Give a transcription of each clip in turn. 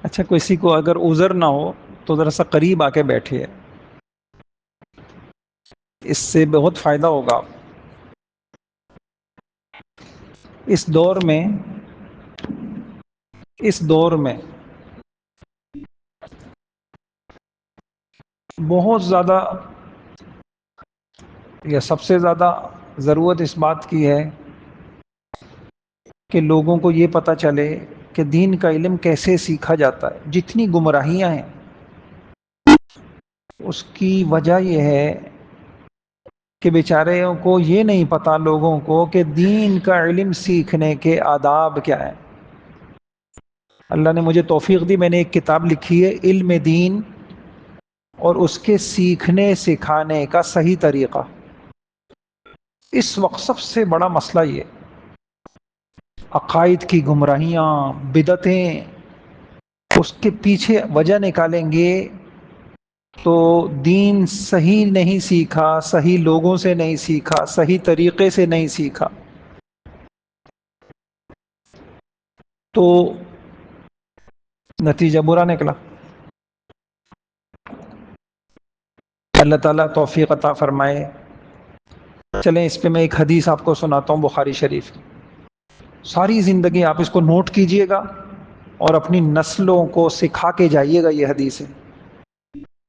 اچھا کسی کو اگر عذر نہ ہو تو ذرا سا قریب آ کے بیٹھیے، اس سے بہت فائدہ ہوگا اس دور میں۔ اس دور میں بہت زیادہ یا سب سے زیادہ ضرورت اس بات کی ہے کہ لوگوں کو یہ پتہ چلے کہ دین کا علم کیسے سیکھا جاتا ہے۔ جتنی گمراہیاں ہیں اس کی وجہ یہ ہے کہ بیچارے کو یہ نہیں پتا لوگوں کو کہ دین کا علم سیکھنے کے آداب کیا ہیں۔ اللہ نے مجھے توفیق دی، میں نے ایک کتاب لکھی ہے علم دین اور اس کے سیکھنے سکھانے کا صحیح طریقہ۔ اس وقت سب سے بڑا مسئلہ یہ عقائد کی گمراہیاں، بدعتیں، اس کے پیچھے وجہ نکالیں گے تو دین صحیح نہیں سیکھا، صحیح لوگوں سے نہیں سیکھا، صحیح طریقے سے نہیں سیکھا، تو نتیجہ برا نکلا۔ اللہ تعالیٰ توفیق عطا فرمائے۔ چلیں اس پہ میں ایک حدیث آپ کو سناتا ہوں بخاری شریف کی، ساری زندگی آپ اس کو نوٹ کیجئے گا اور اپنی نسلوں کو سکھا کے جائیے گا۔ یہ حدیث ہے،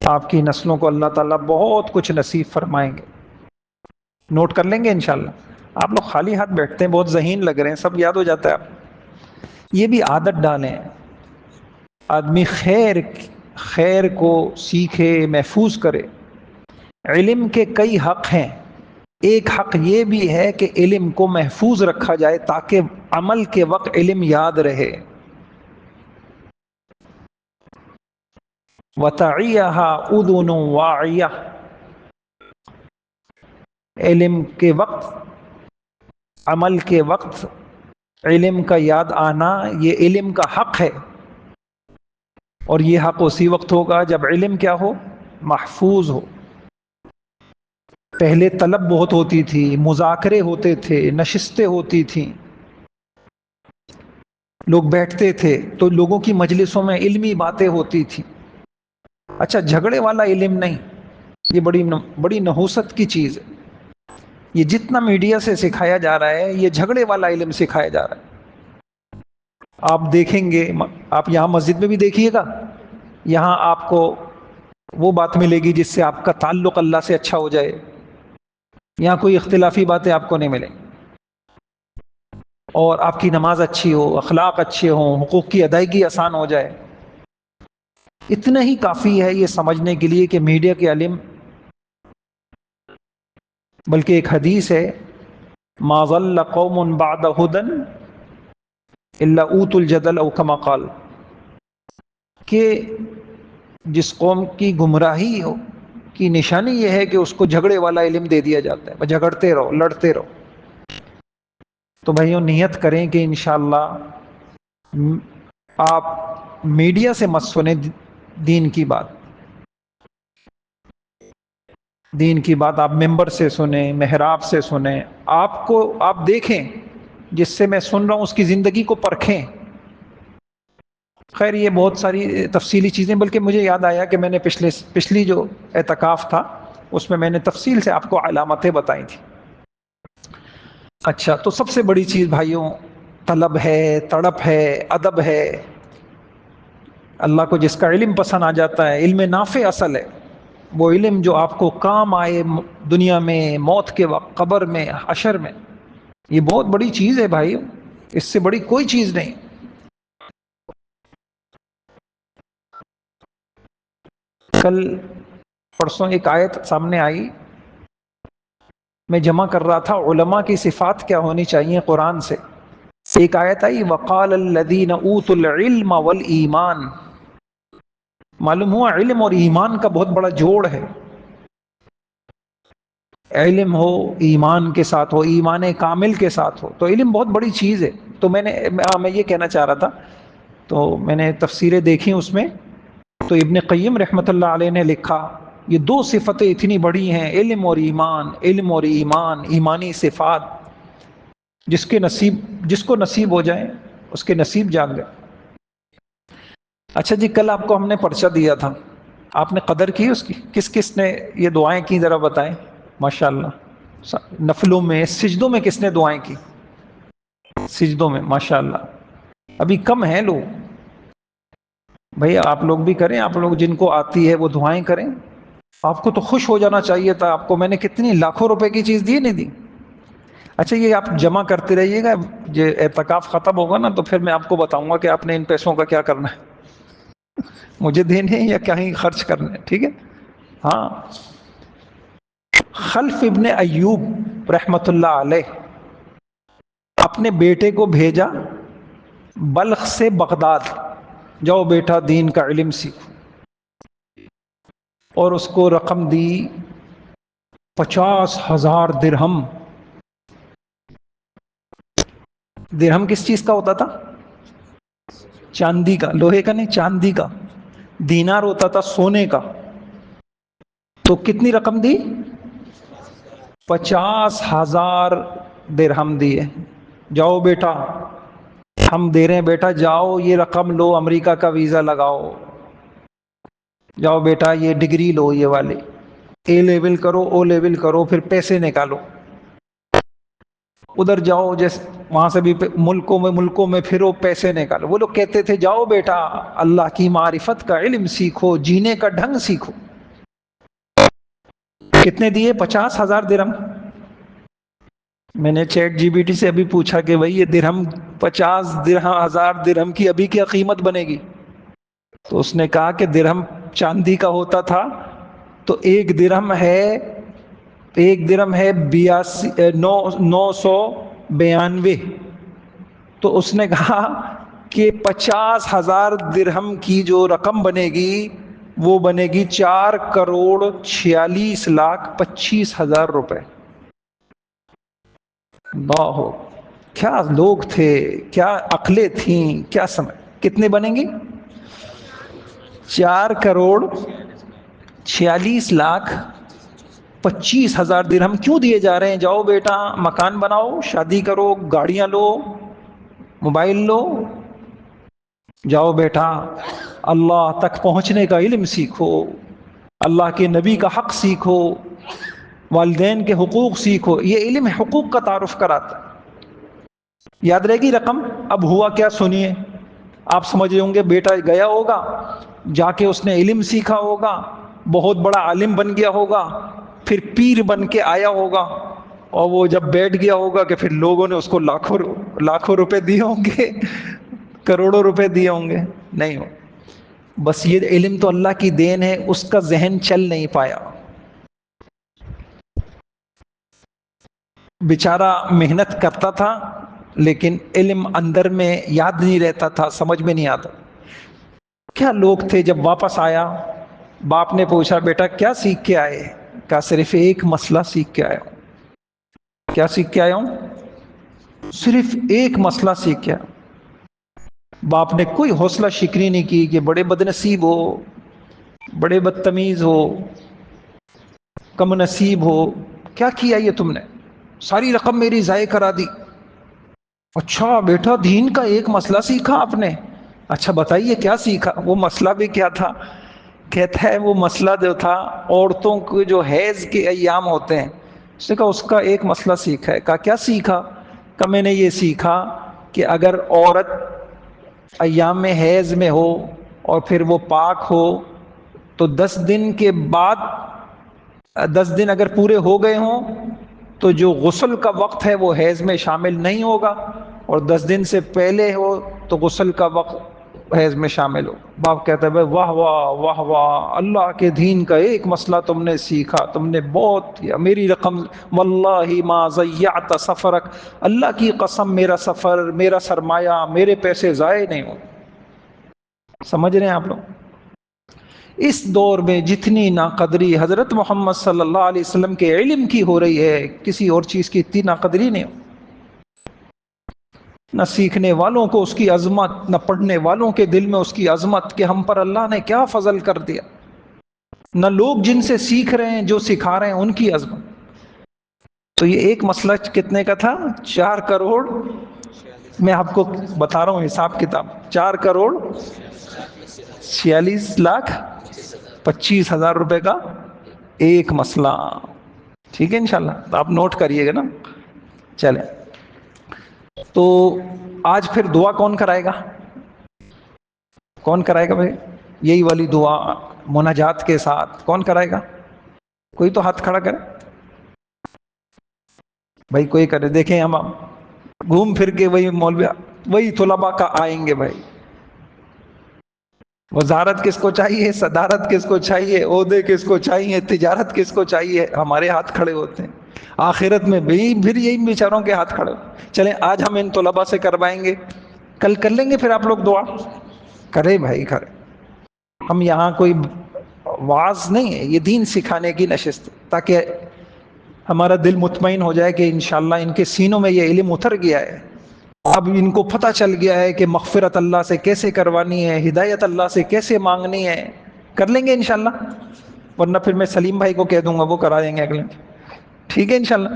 آپ کی نسلوں کو اللہ تعالیٰ بہت کچھ نصیب فرمائیں گے۔ نوٹ کر لیں گے انشاءاللہ۔ آپ لوگ خالی ہاتھ بیٹھتے ہیں، بہت ذہین لگ رہے ہیں، سب یاد ہو جاتا ہے آپ۔ یہ بھی عادت ڈالیں، آدمی خیر کو سیکھے، محفوظ کرے۔ علم کے کئی حق ہیں، ایک حق یہ بھی ہے کہ علم کو محفوظ رکھا جائے تاکہ عمل کے وقت علم یاد رہے۔ وَتَعِيَهَا أُذُنٌ وَاعِيَةٌ، علم کے وقت، عمل کے وقت علم کا یاد آنا یہ علم کا حق ہے، اور یہ حق اسی وقت ہوگا جب علم کیا ہو؟ محفوظ ہو۔ پہلے طلب بہت ہوتی تھی، مذاکرے ہوتے تھے، نشستیں ہوتی تھیں، لوگ بیٹھتے تھے تو لوگوں کی مجلسوں میں علمی باتیں ہوتی تھیں۔ اچھا جھگڑے والا علم نہیں، یہ بڑی نحوست کی چیز ہے۔ یہ جتنا میڈیا سے سکھایا جا رہا ہے یہ جھگڑے والا علم سکھایا جا رہا ہے۔ آپ دیکھیں گے، آپ یہاں مسجد میں بھی دیکھیے گا، یہاں آپ کو وہ بات ملے گی جس سے آپ کا تعلق اللہ سے اچھا ہو جائے، یہاں کوئی اختلافی باتیں آپ کو نہیں ملیں، اور آپ کی نماز اچھی ہو، اخلاق اچھے ہوں، حقوق کی ادائیگی آسان ہو جائے۔ اتنا ہی کافی ہے یہ سمجھنے کے لیے کہ میڈیا کے علم، بلکہ ایک حدیث ہے ما ضل قوم بعد هدى الا اوتوا الجدل او كما قال، کہ جس قوم کی گمراہی ہو کی نشانی یہ ہے کہ اس کو جھگڑے والا علم دے دیا جاتا ہے، جھگڑتے رہو، لڑتے رہو۔ تو بھائیوں نیت کریں کہ انشاءاللہ آپ میڈیا سے مت سنیں دین کی بات، دین کی بات آپ ممبر سے سنیں، محراب سے سنیں، آپ دیکھیں جس سے میں سن رہا ہوں اس کی زندگی کو پرکھیں۔ خیر یہ بہت ساری تفصیلی چیزیں، بلکہ مجھے یاد آیا کہ میں نے پچھلی جو اعتکاف تھا اس میں نے تفصیل سے آپ کو علامتیں بتائی تھی۔ اچھا تو سب سے بڑی چیز بھائیوں طلب ہے، تڑپ ہے، ادب ہے۔ اللہ کو جس کا علم پسند آ جاتا ہے، علم نافع اصل ہے، وہ علم جو آپ کو کام آئے دنیا میں، موت کے وقت، قبر میں، حشر میں، یہ بہت بڑی چیز ہے بھائی، اس سے بڑی کوئی چیز نہیں۔ کل پرسوں ایک آیت سامنے آئی، میں جمع کر رہا تھا علماء کی صفات کیا ہونی چاہیے قرآن سے۔ ایک آیت آئی وقال الذین اوتوا العلم والایمان، معلوم ہوا علم اور ایمان کا بہت بڑا جوڑ ہے۔ علم ہو، ایمان کے ساتھ ہو، ایمان کامل کے ساتھ ہو، تو علم بہت بڑی چیز ہے۔ تو میں یہ کہنا چاہ رہا تھا، تو میں نے تفسیریں دیکھی اس میں، تو ابن قیم رحمۃ اللہ علیہ نے لکھا یہ دو صفتیں اتنی بڑی ہیں، علم اور ایمان، علم اور ایمان، ایمانی صفات، جس کو نصیب ہو جائیں اس کے نصیب جاگ گئے۔ اچھا جی، کل آپ کو ہم نے پرچہ دیا تھا، آپ نے قدر کی اس کی؟ کس کس نے یہ دعائیں کی ذرا بتائیں؟ ماشاء اللہ، نفلوں میں سجدوں میں کس نے دعائیں کی؟ سجدوں میں ماشاء اللہ۔ ابھی کم ہیں لوگ بھائی، آپ لوگ بھی کریں، آپ لوگ جن کو آتی ہے وہ دعائیں کریں۔ آپ کو تو خوش ہو جانا چاہیے تھا، آپ کو میں نے کتنی لاکھوں روپے کی چیز دی نہیں دی؟ اچھا یہ آپ جمع کرتے رہیے گا، یہ اعتکاف ختم ہوگا نا تو پھر میں آپ کو بتاؤں گا کہ آپ نے ان پیسوں کا کیا کرنا ہے، مجھے دینے ہیں یا کہیں خرچ کرنے ہیں، ٹھیک ہے؟ ہاں، خلف ابن ایوب رحمت اللہ علیہ اپنے بیٹے کو بھیجا بلخ سے بغداد، جاؤ بیٹا دین کا علم سیکھو، اور اس کو رقم دی 50,000 درہم۔ درہم کس چیز کا ہوتا تھا؟ چاندی کا، لوہے کا نہیں، چاندی کا۔ دینار ہوتا تھا سونے کا۔ تو کتنی رقم دی؟ 50,000 درہم دیے، جاؤ بیٹا ہم دے رہے ہیں، بیٹا جاؤ یہ رقم لو، امریکہ کا ویزا لگاؤ، جاؤ بیٹا یہ ڈگری لو، یہ والے اے لیول کرو، او لیول کرو، پھر پیسے نکالو، ادھر جاؤ، جیسے وہاں سے بھی ملکوں میں پھرو، پیسے نکالو۔ وہ لوگ کہتے تھے جاؤ بیٹا اللہ کی معرفت کا علم سیکھو، جینے کا ڈھنگ سیکھو۔ کتنے دیے؟ 50,000 درہم۔ میں نے چیٹ جی بی ٹی سے ابھی پوچھا کہ بھائی یہ درہم 50,000 درہم کی ابھی کیا قیمت بنے گی؟ تو اس نے کہا کہ درہم چاندی کا ہوتا تھا تو ایک درہم ہے 992۔ تو اس نے کہا کہ 50,000 درہم کی جو رقم بنے گی وہ بنے گی 4,46,25,000 روپے۔ اللہ، کیا لوگ تھے، کیا عقلیں تھیں، کیا سمجھ! کتنے بنیں گی؟ 4,46,25,000 درہم کیوں دیے جا رہے ہیں؟ جاؤ بیٹا مکان بناؤ، شادی کرو، گاڑیاں لو، موبائل لو، جاؤ بیٹا اللہ تک پہنچنے کا علم سیکھو، اللہ کے نبی کا حق سیکھو، والدین کے حقوق سیکھو۔ یہ علم حقوق کا تعارف کراتا ہے۔ یاد رہے گی رقم؟ اب ہوا کیا سنیے، آپ سمجھ رہے ہوں گے بیٹا گیا ہوگا، جا کے اس نے علم سیکھا ہوگا، بہت بڑا عالم بن گیا ہوگا، پھر پیر بن کے آیا ہوگا، اور وہ جب بیٹھ گیا ہوگا کہ پھر لوگوں نے اس کو لاکھوں روپے دیے ہوں گے، کروڑوں روپے دیے ہوں گے۔ نہیں ہو، بس یہ علم تو اللہ کی دین ہے، اس کا ذہن چل نہیں پایا، بیچارہ محنت کرتا تھا لیکن علم اندر میں یاد نہیں رہتا تھا، سمجھ میں نہیں آتا۔ کیا لوگ تھے، جب واپس آیا باپ نے پوچھا بیٹا کیا سیکھ کے آئے؟ کہا صرف ایک مسئلہ سیکھ کے آیا ہوں۔ کیا سیکھ کے آیا ہوں؟ صرف ایک مسئلہ سیکھ کے آیا۔ باپ نے کوئی حوصلہ شکنی نہیں کی کہ بڑے بدنصیب ہو، بڑے بدتمیز ہو، کم نصیب ہو، کیا کیا یہ تم نے؟ ساری رقم میری ضائع کرا دی۔ اچھا بیٹا دین کا ایک مسئلہ سیکھا آپ نے؟ اچھا بتائیے کیا سیکھا؟ وہ مسئلہ بھی کیا تھا؟ کہتا ہے وہ مسئلہ جو تھا عورتوں کے جو حیض کے ایام ہوتے ہیں، اس نے کہا اس کا ایک مسئلہ سیکھا ہے۔ کہا کیا سیکھا؟ کہ میں نے یہ سیکھا کہ اگر عورت ایام میں حیض میں ہو اور پھر وہ پاک ہو تو 10 دن کے بعد 10 دن اگر پورے ہو گئے ہوں تو جو غسل کا وقت ہے وہ حیض میں شامل نہیں ہوگا، اور 10 دن سے پہلے ہو تو غسل کا وقت حیض میں شامل ہو۔ باپ کہتا ہے واہ واہ واہ واہ، اللہ کے دین کا ایک مسئلہ تم نے سیکھا، تم نے بہت کیا، میری رقم واللہ ما ضیعت سفرک، اللہ کی قسم میرا سفر، میرا سرمایہ، میرے پیسے ضائع نہیں ہو۔ سمجھ رہے ہیں آپ لوگ؟ اس دور میں جتنی ناقدری حضرت محمد صلی اللہ علیہ وسلم کے علم کی ہو رہی ہے، کسی اور چیز کی اتنی ناقدری نہیں ہو۔ نہ سیکھنے والوں کو اس کی عظمت، نہ پڑھنے والوں کے دل میں اس کی عظمت کہ ہم پر اللہ نے کیا فضل کر دیا، نہ لوگ جن سے سیکھ رہے ہیں جو سکھا رہے ہیں ان کی عظمت۔ تو یہ ایک مسئلہ کتنے کا تھا؟ 4 کروڑ، میں آپ کو بتا رہا ہوں حساب کتاب، 4 کروڑ 46,25,000 روپے کا ایک مسئلہ. ٹھیک ہے انشاءاللہ, تو آپ نوٹ کریے گا نا. چلیں, تو آج پھر دعا کون کرائے گا؟ کون کرائے گا بھائی یہی والی دعا مناجات کے ساتھ؟ کون کرائے گا؟ کوئی تو ہاتھ کھڑا کرے بھائی, کوئی کرے. دیکھیں ہم گھوم پھر کے وہی مولوی, وہی طلباء کا آئیں گے بھائی. وزارت کس کو چاہیے, صدارت کس کو چاہیے, عہدے کس کو چاہیے, تجارت کس کو چاہیے؟ ہمارے ہاتھ کھڑے ہوتے ہیں. آخرت میں بھی پھر یہی بیچاروں کے ہاتھ کھڑے. چلیں آج ہم ان طلباء سے کروائیں گے, کل کر لیں گے. پھر آپ لوگ دعا کرے بھائی, کرے. ہم یہاں کوئی واعظ نہیں ہے, یہ دین سکھانے کی نشست, تاکہ ہمارا دل مطمئن ہو جائے کہ انشاءاللہ ان کے سینوں میں یہ علم اتر گیا ہے. اب ان کو پتہ چل گیا ہے کہ مغفرت اللہ سے کیسے کروانی ہے, ہدایت اللہ سے کیسے مانگنی ہے. کر لیں گے انشاءاللہ, ورنہ پھر میں سلیم بھائی کو کہہ دوں گا, وہ کرا دیں گے اگلے. ٹھیک ہے انشاءاللہ.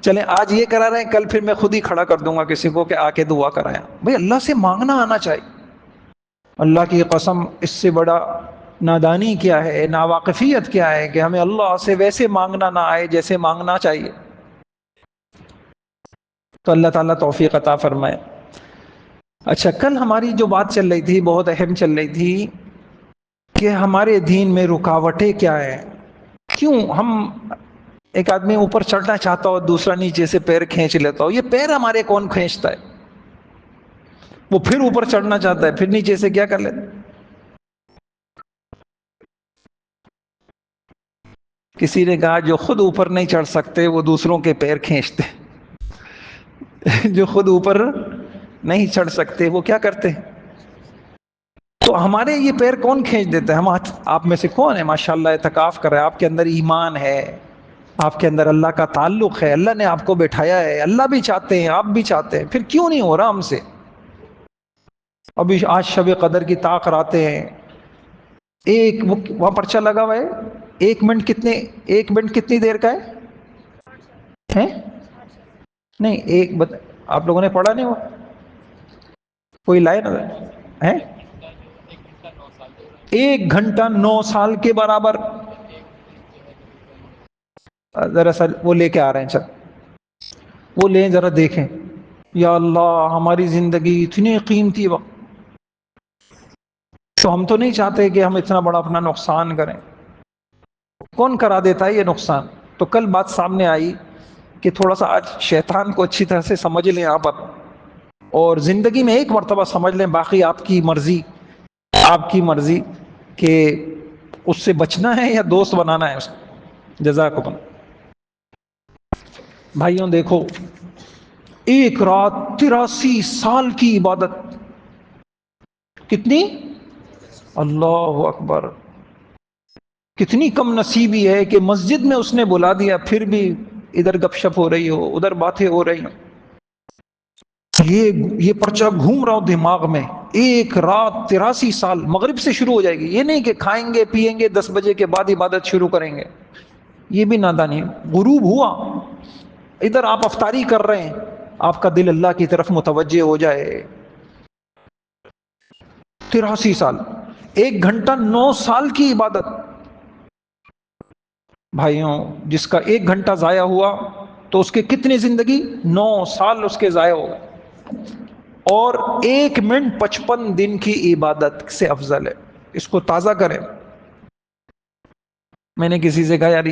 چلیں آج یہ کرا رہے ہیں, کل پھر میں خود ہی کھڑا کر دوں گا کسی کو کہ آ کے دعا کرایا. بھائی اللہ سے مانگنا آنا چاہیے. اللہ کی قسم, اس سے بڑا نادانی کیا ہے, ناواقفیت کیا ہے کہ ہمیں اللہ سے ویسے مانگنا نہ آئے جیسے مانگنا چاہیے. تو اللہ تعالیٰ توفیق عطا فرمائے. اچھا, کل ہماری جو بات چل رہی تھی بہت اہم چل رہی تھی کہ ہمارے دین میں رکاوٹیں کیا ہیں. کیوں ہم, ایک آدمی اوپر چڑھنا چاہتا ہو, دوسرا نیچے سے پیر کھینچ لیتا ہو. یہ پیر ہمارے کون کھینچتا ہے؟ وہ پھر اوپر چڑھنا چاہتا ہے, پھر نیچے سے کیا کر لیتا ہے. کسی نے کہا جو خود اوپر نہیں چڑھ سکتے وہ دوسروں کے پیر کھینچتے. جو خود اوپر نہیں چڑھ سکتے وہ کیا کرتے ہیں؟ تو ہمارے یہ پیر کون کھینچ دیتا ہے؟ ہم آپ میں سے کون ہے ماشاءاللہ اعتکاف کر رہا ہے, آپ کے اندر ایمان ہے, آپ کے اندر اللہ کا تعلق ہے, اللہ نے آپ کو بٹھایا ہے, اللہ بھی چاہتے ہیں, آپ بھی چاہتے ہیں, پھر کیوں نہیں ہو رہا ہم سے؟ ابھی آج شب قدر کی طاق آتے ہیں, ایک وہاں پرچہ لگا ہوا ہے, 1 منٹ کتنی دیر کا ہے؟ نہیں ایک آپ لوگوں نے پڑھا نہیں, وہ کوئی لائے نا ہے, 1 گھنٹہ 9 سال کے برابر. ذرا سر وہ لے کے آ رہے ہیں, چل وہ لیں ذرا دیکھیں. یا اللہ, ہماری زندگی اتنی قیمتی وقت, تو ہم تو نہیں چاہتے کہ ہم اتنا بڑا اپنا نقصان کریں. کون کرا دیتا ہے یہ نقصان؟ تو کل بات سامنے آئی کہ تھوڑا سا آج شیطان کو اچھی طرح سے سمجھ لیں آپ, اور زندگی میں ایک مرتبہ سمجھ لیں, باقی آپ کی مرضی, آپ کی مرضی کہ اس سے بچنا ہے یا دوست بنانا ہے اس کو. جزاکم اللہ. بھائیوں دیکھو, 1 رات 83 سال کی عبادت, کتنی؟ اللہ اکبر. کتنی کم نصیبی ہے کہ مسجد میں اس نے بلا دیا, پھر بھی ادھر گپ شپ ہو رہی ہو, ادھر باتیں ہو رہی ہوں, یہ پرچہ گھوم رہا ہو دماغ میں. 1 رات 83 سال, مغرب سے شروع ہو جائے گی. یہ نہیں کہ کھائیں گے پیئیں گے 10 بجے کے بعد عبادت شروع کریں گے, یہ بھی نادانی. غروب ہوا, ادھر آپ افطاری کر رہے ہیں, آپ کا دل اللہ کی طرف متوجہ ہو جائے. 83 سال, 1 گھنٹہ 9 سال کی عبادت. بھائیوں, جس کا 1 گھنٹہ ضائع ہوا تو اس کے کتنی زندگی؟ 9 سال اس کے ضائع ہو گئے. اور 1 منٹ 55 دن کی عبادت سے افضل ہے. اس کو تازہ کریں. میں نے کسی سے کہا یار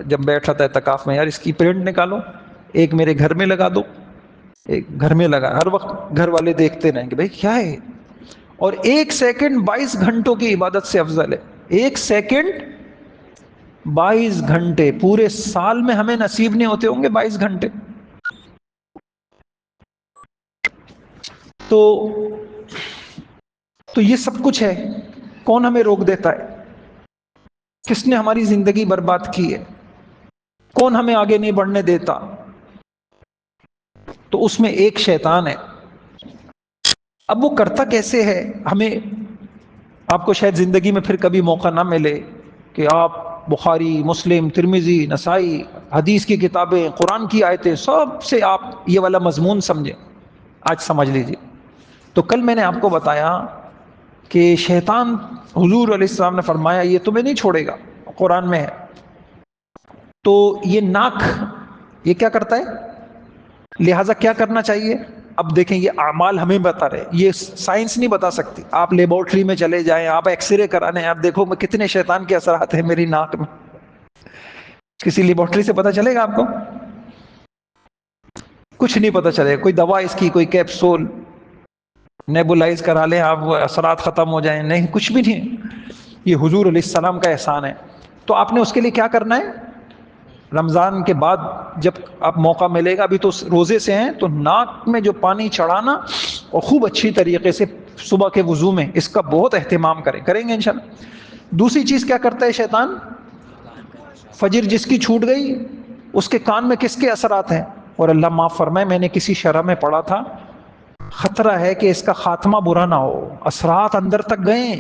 جب بیٹھا تھا اعتکاف میں, یار اس کی پرنٹ نکالو, ایک میرے گھر میں لگا دو. ایک گھر میں لگا, ہر وقت گھر والے دیکھتے رہیں کہ بھائی کیا ہے. اور 1 سیکنڈ 22 گھنٹوں کی عبادت سے افضل ہے. 1 سیکنڈ 22 گھنٹے, پورے سال میں ہمیں نصیب نہیں ہوتے ہوں گے 22 گھنٹے. تو یہ سب کچھ ہے, کون ہمیں روک دیتا ہے؟ کس نے ہماری زندگی برباد کی ہے؟ کون ہمیں آگے نہیں بڑھنے دیتا؟ تو اس میں ایک شیطان ہے. اب وہ کرتا کیسے ہے؟ ہمیں, آپ کو شاید زندگی میں پھر کبھی موقع نہ ملے کہ آپ بخاری, مسلم, ترمذی, نسائی, حدیث کی کتابیں, قرآن کی آیتیں, سب سے آپ یہ والا مضمون سمجھیں. آج سمجھ لیجیے. تو کل میں نے آپ کو بتایا کہ شیطان، حضور علیہ السلام نے فرمایا یہ تمہیں نہیں چھوڑے گا، قرآن میں ہے. تو یہ ناک یہ کیا کرتا ہے، لہٰذا کیا کرنا چاہیے. اب دیکھیں یہ اعمال ہمیں بتا رہے، یہ سائنس نہیں بتا سکتی. آپ لیبورٹری میں چلے جائیں، آپ ایکس رے کرانے، آپ دیکھو میں کتنے شیطان کے اثرات ہیں میری ناک میں. کسی لیبورٹری سے پتا چلے گا آپ کو؟ کچھ نہیں پتا چلے گا. کوئی دوا اس کی، کوئی کیپسول نیبولائز کرا لیں آپ، اثرات ختم ہو جائیں، نہیں، کچھ بھی نہیں. یہ حضور علیہ السلام کا احسان ہے. تو آپ نے اس کے لیے کیا کرنا ہے، رمضان کے بعد جب آپ موقع ملے گا، ابھی تو روزے سے ہیں، تو ناک میں جو پانی چڑھانا اور خوب اچھی طریقے سے صبح کے وضو میں اس کا بہت اہتمام کریں گے انشاءاللہ. دوسری چیز کیا کرتا ہے شیطان، فجر جس کی چھوٹ گئی اس کے کان میں کس کے اثرات ہیں. اور اللہ معاف فرمائے، میں نے کسی شرح میں پڑھا تھا خطرہ ہے کہ اس کا خاتمہ برا نہ ہو، اثرات اندر تک گئے.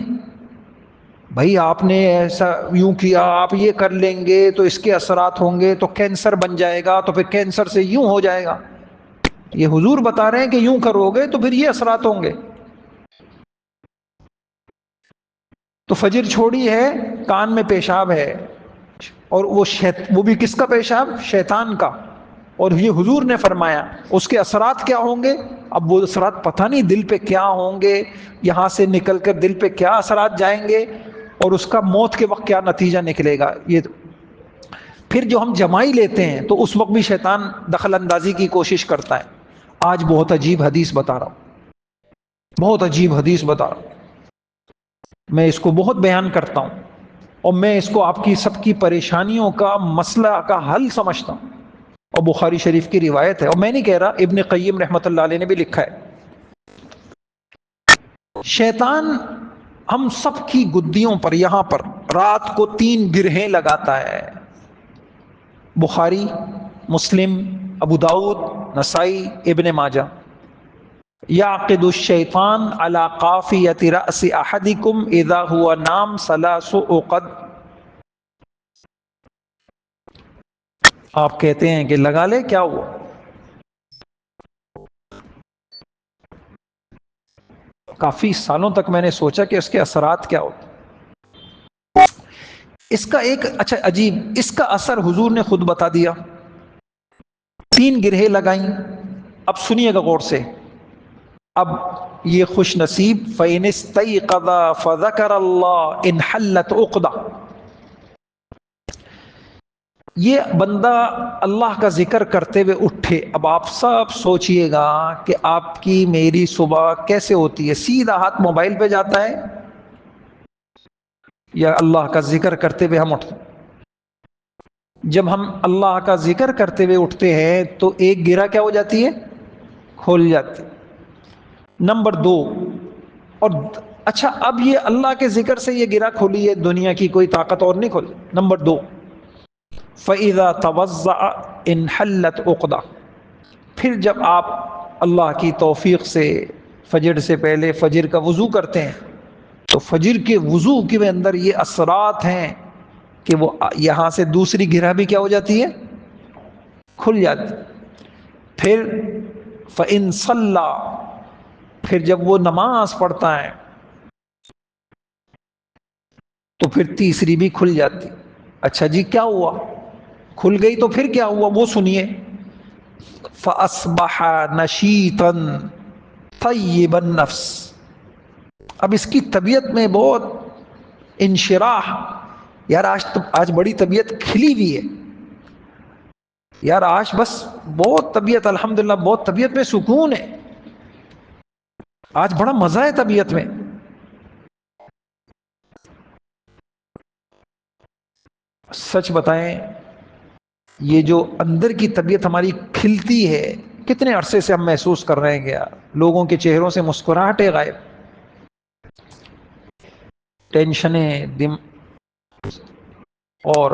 بھائی آپ نے ایسا یوں کیا، آپ یہ کر لیں گے تو اس کے اثرات ہوں گے، تو کینسر بن جائے گا، تو پھر کینسر سے یوں ہو جائے گا. یہ حضور بتا رہے ہیں کہ یوں کرو گے تو پھر یہ اثرات ہوں گے. تو فجر چھوڑی ہے، کان میں پیشاب ہے، اور وہ بھی کس کا پیشاب، شیطان کا. اور یہ حضور نے فرمایا اس کے اثرات کیا ہوں گے. اب وہ اثرات پتہ نہیں دل پہ کیا ہوں گے، یہاں سے نکل کر دل پہ کیا اثرات جائیں گے، اور اس کا موت کے وقت کیا نتیجہ نکلے گا. یہ پھر جو ہم جمائی لیتے ہیں تو اس وقت بھی شیطان دخل اندازی کی کوشش کرتا ہے. آج بہت عجیب حدیث بتا رہا ہوں، بہت عجیب حدیث بتا رہا ہوں. میں اس کو بہت بیان کرتا ہوں، اور میں اس کو آپ کی سب کی پریشانیوں کا مسئلہ کا حل سمجھتا ہوں. اور بخاری شریف کی روایت ہے، اور میں نہیں کہہ رہا، ابن قیم رحمۃ اللہ علیہ نے بھی لکھا ہے. شیطان ہم سب کی گدیوں پر یہاں پر رات کو 3 گرہیں لگاتا ہے. بخاری، مسلم، ابو داؤد، نسائی، ابن ماجہ. یعقد الشیطان علی قافیۃ رأس احدکم اذا هو نام 3 عقد. آپ کہتے ہیں کہ لگا لے، کیا ہوا؟ کافی سالوں تک میں نے سوچا کہ اس کے اثرات کیا ہوتے. اس کا ایک اچھا عجیب، اس کا اثر حضور نے خود بتا دیا. 3 گرہیں لگائیں. اب سنیے گا غور سے. اب یہ خوش نصیب، فَإِنِ اسْتَيْقَظَ فَذَكَرَ اللَّهَ انْحَلَّتْ عُقْدَةٌ. یہ بندہ اللہ کا ذکر کرتے ہوئے اٹھے. اب آپ سب سوچئے گا کہ آپ کی میری صبح کیسے ہوتی ہے. سیدھا ہاتھ موبائل پہ جاتا ہے یا اللہ کا ذکر کرتے ہوئے ہم اٹھتے ہیں؟ جب ہم اللہ کا ذکر کرتے ہوئے اٹھتے ہیں تو ایک گرہ کیا ہو جاتی ہے، کھول جاتی. نمبر 2، اور اچھا اب یہ اللہ کے ذکر سے یہ گرہ کھولی ہے، دنیا کی کوئی طاقت اور نہیں کھولی. نمبر 2، فَإِذَا تَوَضَّعَ انْحَلَّتْ عُقْدَةٌ. پھر جب آپ اللہ کی توفیق سے فجر سے پہلے فجر کا وضو کرتے ہیں تو فجر کے وضو کے اندر یہ اثرات ہیں کہ وہ یہاں سے دوسری گرہ بھی کیا ہو جاتی ہے، کھل جاتی. پھر فَإِن صَلَّى، پھر جب وہ نماز پڑھتا ہے تو پھر تیسری بھی کھل جاتی. اچھا جی کیا ہوا، کھل گئی تو پھر کیا ہوا وہ سنیے. فَأَصْبَحَ نَشِيطًا طَيِّبَ النَّفْسِ. اب اس کی طبیعت میں بہت انشراح، یار آج بڑی طبیعت کھلی ہوئی ہے، یار آج بس بہت طبیعت الحمدللہ بہت طبیعت میں سکون ہے، آج بڑا مزہ ہے طبیعت میں. سچ بتائیں یہ جو اندر کی طبیعت ہماری کھلتی ہے، کتنے عرصے سے ہم محسوس کر رہے ہیں کہ لوگوں کے چہروں سے مسکراہٹیں غائب، ٹینشنیں اور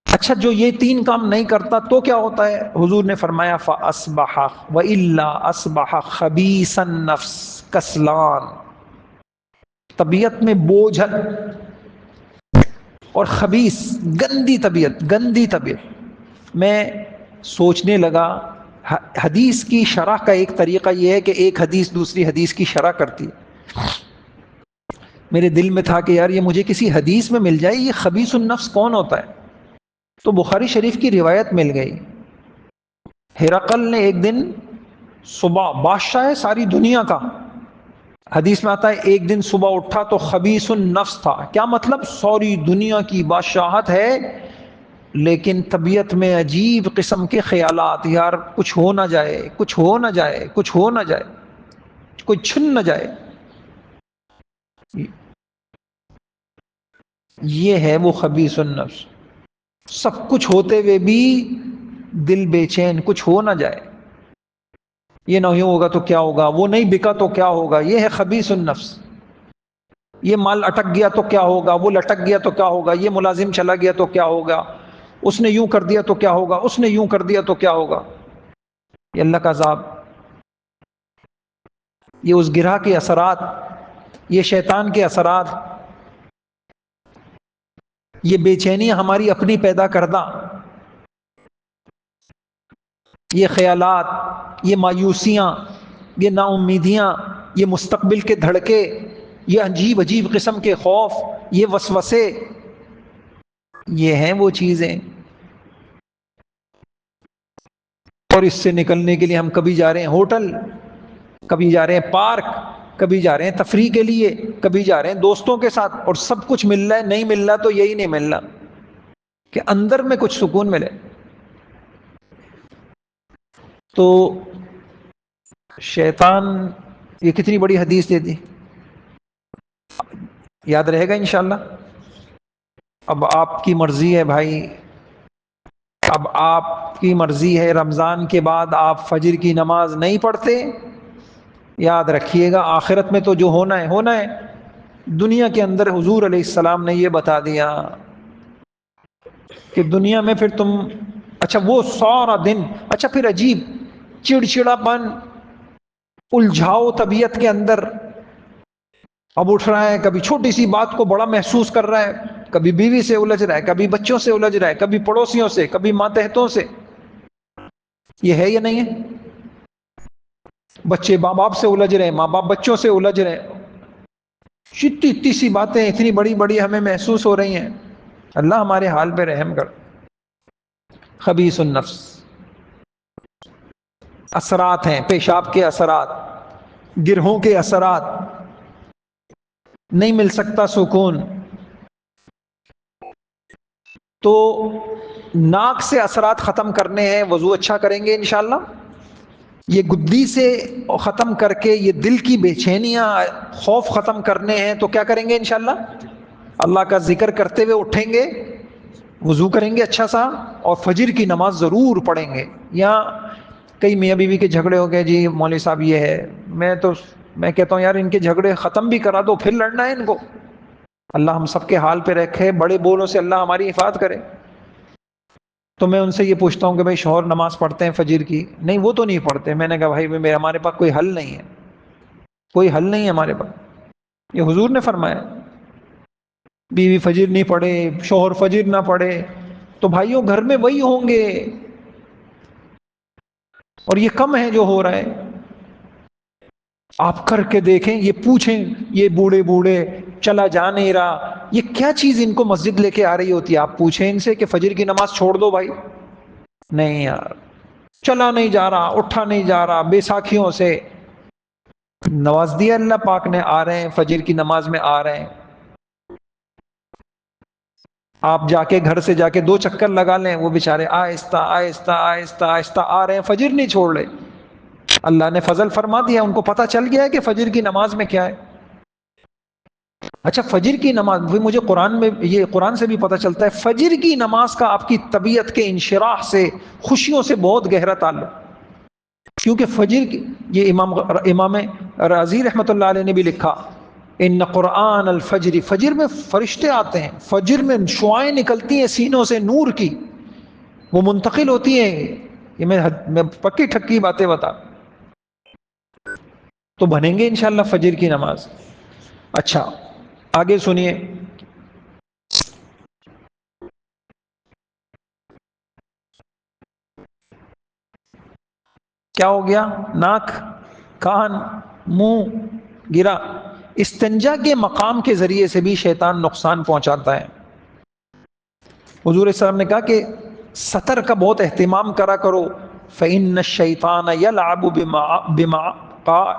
اچھا جو یہ 3 کام نہیں کرتا تو کیا ہوتا ہے. حضور نے فرمایا فَأَصْبَحَ وَإِلَّا أَصْبَحَ خَبِيثَ النَّفْسِ کسلان. طبیعت میں بوجھل اور خبیث، گندی طبیعت. میں سوچنے لگا حدیث کی شرح کا ایک طریقہ یہ ہے کہ ایک حدیث دوسری حدیث کی شرح کرتی ہے. میرے دل میں تھا کہ یار یہ مجھے کسی حدیث میں مل جائے، یہ خبیث النفس کون ہوتا ہے؟ تو بخاری شریف کی روایت مل گئی. ہرقل نے ایک دن صبح، بادشاہ ہے ساری دنیا کا، حدیث میں آتا ہے ایک دن صبح اٹھا تو خبیث النفس تھا. کیا مطلب؟ ساری دنیا کی بادشاہت ہے لیکن طبیعت میں عجیب قسم کے خیالات، یار کچھ ہو نہ جائے، کچھ ہو نہ جائے، کچھ ہو نہ جائے، کوئی چھن نہ جائے. یہ ہے وہ خبیث النفس. سب کچھ ہوتے ہوئے بھی دل بے چین، کچھ ہو نہ جائے، یہ نہیں ہوگا تو کیا ہوگا، وہ نہیں بکا تو کیا ہوگا. یہ ہے خبیث النفس. یہ مال اٹک گیا تو کیا ہوگا، وہ لٹک گیا تو کیا ہوگا، یہ ملازم چلا گیا تو کیا ہوگا، اس نے یوں کر دیا تو کیا ہوگا، اس نے یوں کر دیا تو کیا ہوگا. یہ اللہ کا عذاب، یہ اس گرہ کے اثرات، یہ شیطان کے اثرات، یہ بے چینی ہماری اپنی پیدا کردہ، یہ خیالات، یہ مایوسیاں، یہ نا امیدیاں، یہ مستقبل کے دھڑکے، یہ عجیب عجیب قسم کے خوف، یہ وسوسے، یہ ہیں وہ چیزیں. اور اس سے نکلنے کے لیے ہم کبھی جا رہے ہیں ہوٹل، کبھی جا رہے ہیں پارک، کبھی جا رہے ہیں تفریح کے لیے، کبھی جا رہے ہیں دوستوں کے ساتھ، اور سب کچھ مل رہا ہے. نہیں مل رہا تو یہی نہیں مل رہا کہ اندر میں کچھ سکون ملے. تو شیطان، یہ کتنی بڑی حدیث دے دی، یاد رہے گا انشاءاللہ. اب آپ کی مرضی ہے بھائی، اب آپ کی مرضی ہے، رمضان کے بعد آپ فجر کی نماز نہیں پڑھتے، یاد رکھیے گا آخرت میں تو جو ہونا ہے ہونا ہے. دنیا کے اندر حضور علیہ السلام نے یہ بتا دیا کہ دنیا میں پھر تم، اچھا وہ سارا دن، اچھا پھر عجیب چڑچڑا پن، الجھاؤ طبیعت کے اندر، اب اٹھ رہا ہے کبھی چھوٹی سی بات کو بڑا محسوس کر رہا ہے، کبھی بیوی سے الجھ رہا ہے، کبھی بچوں سے الجھ رہا ہے، کبھی پڑوسیوں سے، کبھی ماتحتوں سے. یہ ہے یا نہیں ہے؟ بچے ماں باپ سے الجھ رہے ہیں، ماں باپ بچوں سے الجھ رہے ہیں، اتنی اتنی سی باتیں اتنی بڑی بڑی ہمیں محسوس ہو رہی ہیں. اللہ ہمارے حال پہ رحم کر. خبیث النفس اثرات ہیں، پیشاب کے اثرات، گرہوں کے اثرات، نہیں مل سکتا سکون. تو ناک سے اثرات ختم کرنے ہیں، وضو اچھا کریں گے انشاءاللہ. یہ گدی سے ختم کر کے یہ دل کی بے چینیاں، خوف ختم کرنے ہیں، تو کیا کریں گے انشاءاللہ؟ اللہ کا ذکر کرتے ہوئے اٹھیں گے، وضو کریں گے اچھا سا، اور فجر کی نماز ضرور پڑھیں گے. یا کئی میاں بیوی کے جھگڑے ہو گئے، جی مولوی صاحب یہ ہے، میں کہتا ہوں یار ان کے جھگڑے ختم بھی کرا دو، پھر لڑنا ہے ان کو. اللہ ہم سب کے حال پہ رکھے، بڑے بولوں سے اللہ ہماری حفاظت کرے. تو میں ان سے یہ پوچھتا ہوں کہ بھائی شوہر نماز پڑھتے ہیں فجر کی؟ نہیں وہ تو نہیں پڑھتے. میں نے کہا بھائی ہمارے پاس کوئی حل نہیں ہے، کوئی حل نہیں ہے ہمارے پاس. یہ حضور نے فرمایا. بیوی فجر نہیں پڑھے، شوہر فجر نہ پڑھے، تو بھائیوں گھر میں وہی ہوں گے، اور یہ کم ہے جو ہو رہا ہے. آپ کر کے دیکھیں، یہ پوچھیں، یہ بوڑھے بوڑھے چلا جا نہیں رہا، یہ کیا چیز ان کو مسجد لے کے آ رہی ہوتی ہے. آپ پوچھیں ان سے کہ فجر کی نماز چھوڑ دو بھائی. نہیں یار، چلا نہیں جا رہا، اٹھا نہیں جا رہا، بے ساکھیوں سے نواز دیا اللہ پاک نے، آ رہے ہیں فجر کی نماز میں آ رہے ہیں. آپ جا کے گھر سے جا کے 2 چکر لگا لیں، وہ بیچارے آہستہ آہستہ آہستہ آہستہ آ رہے ہیں، فجر نہیں چھوڑ رہے. اللہ نے فضل فرما دیا، ان کو پتہ چل گیا ہے کہ فجر کی نماز میں کیا ہے. اچھا فجر کی نماز، مجھے قرآن میں، یہ قرآن سے بھی پتہ چلتا ہے فجر کی نماز کا آپ کی طبیعت کے انشراح سے، خوشیوں سے بہت گہرا تعلق. کیونکہ فجر کی، یہ امام رازی رحمۃ اللہ علیہ نے بھی لکھا، ان قرآن الفجر، فجر میں فرشتے آتے ہیں، فجر میں شعائیں نکلتی ہیں سینوں سے نور کی، وہ منتقل ہوتی ہیں. یہ میں پکی ٹھکی باتیں بتا. تو بنیں گے انشاءاللہ فجر کی نماز. اچھا آگے سنیے، کیا ہو گیا؟ ناک، کان، منہ گرا. استنجا کے مقام کے ذریعے سے بھی شیطان نقصان پہنچاتا ہے. حضور صلی اللہ علیہ وسلم نے کہا کہ سطر کا بہت اہتمام کرا کرو. فإن الشیطان یلعب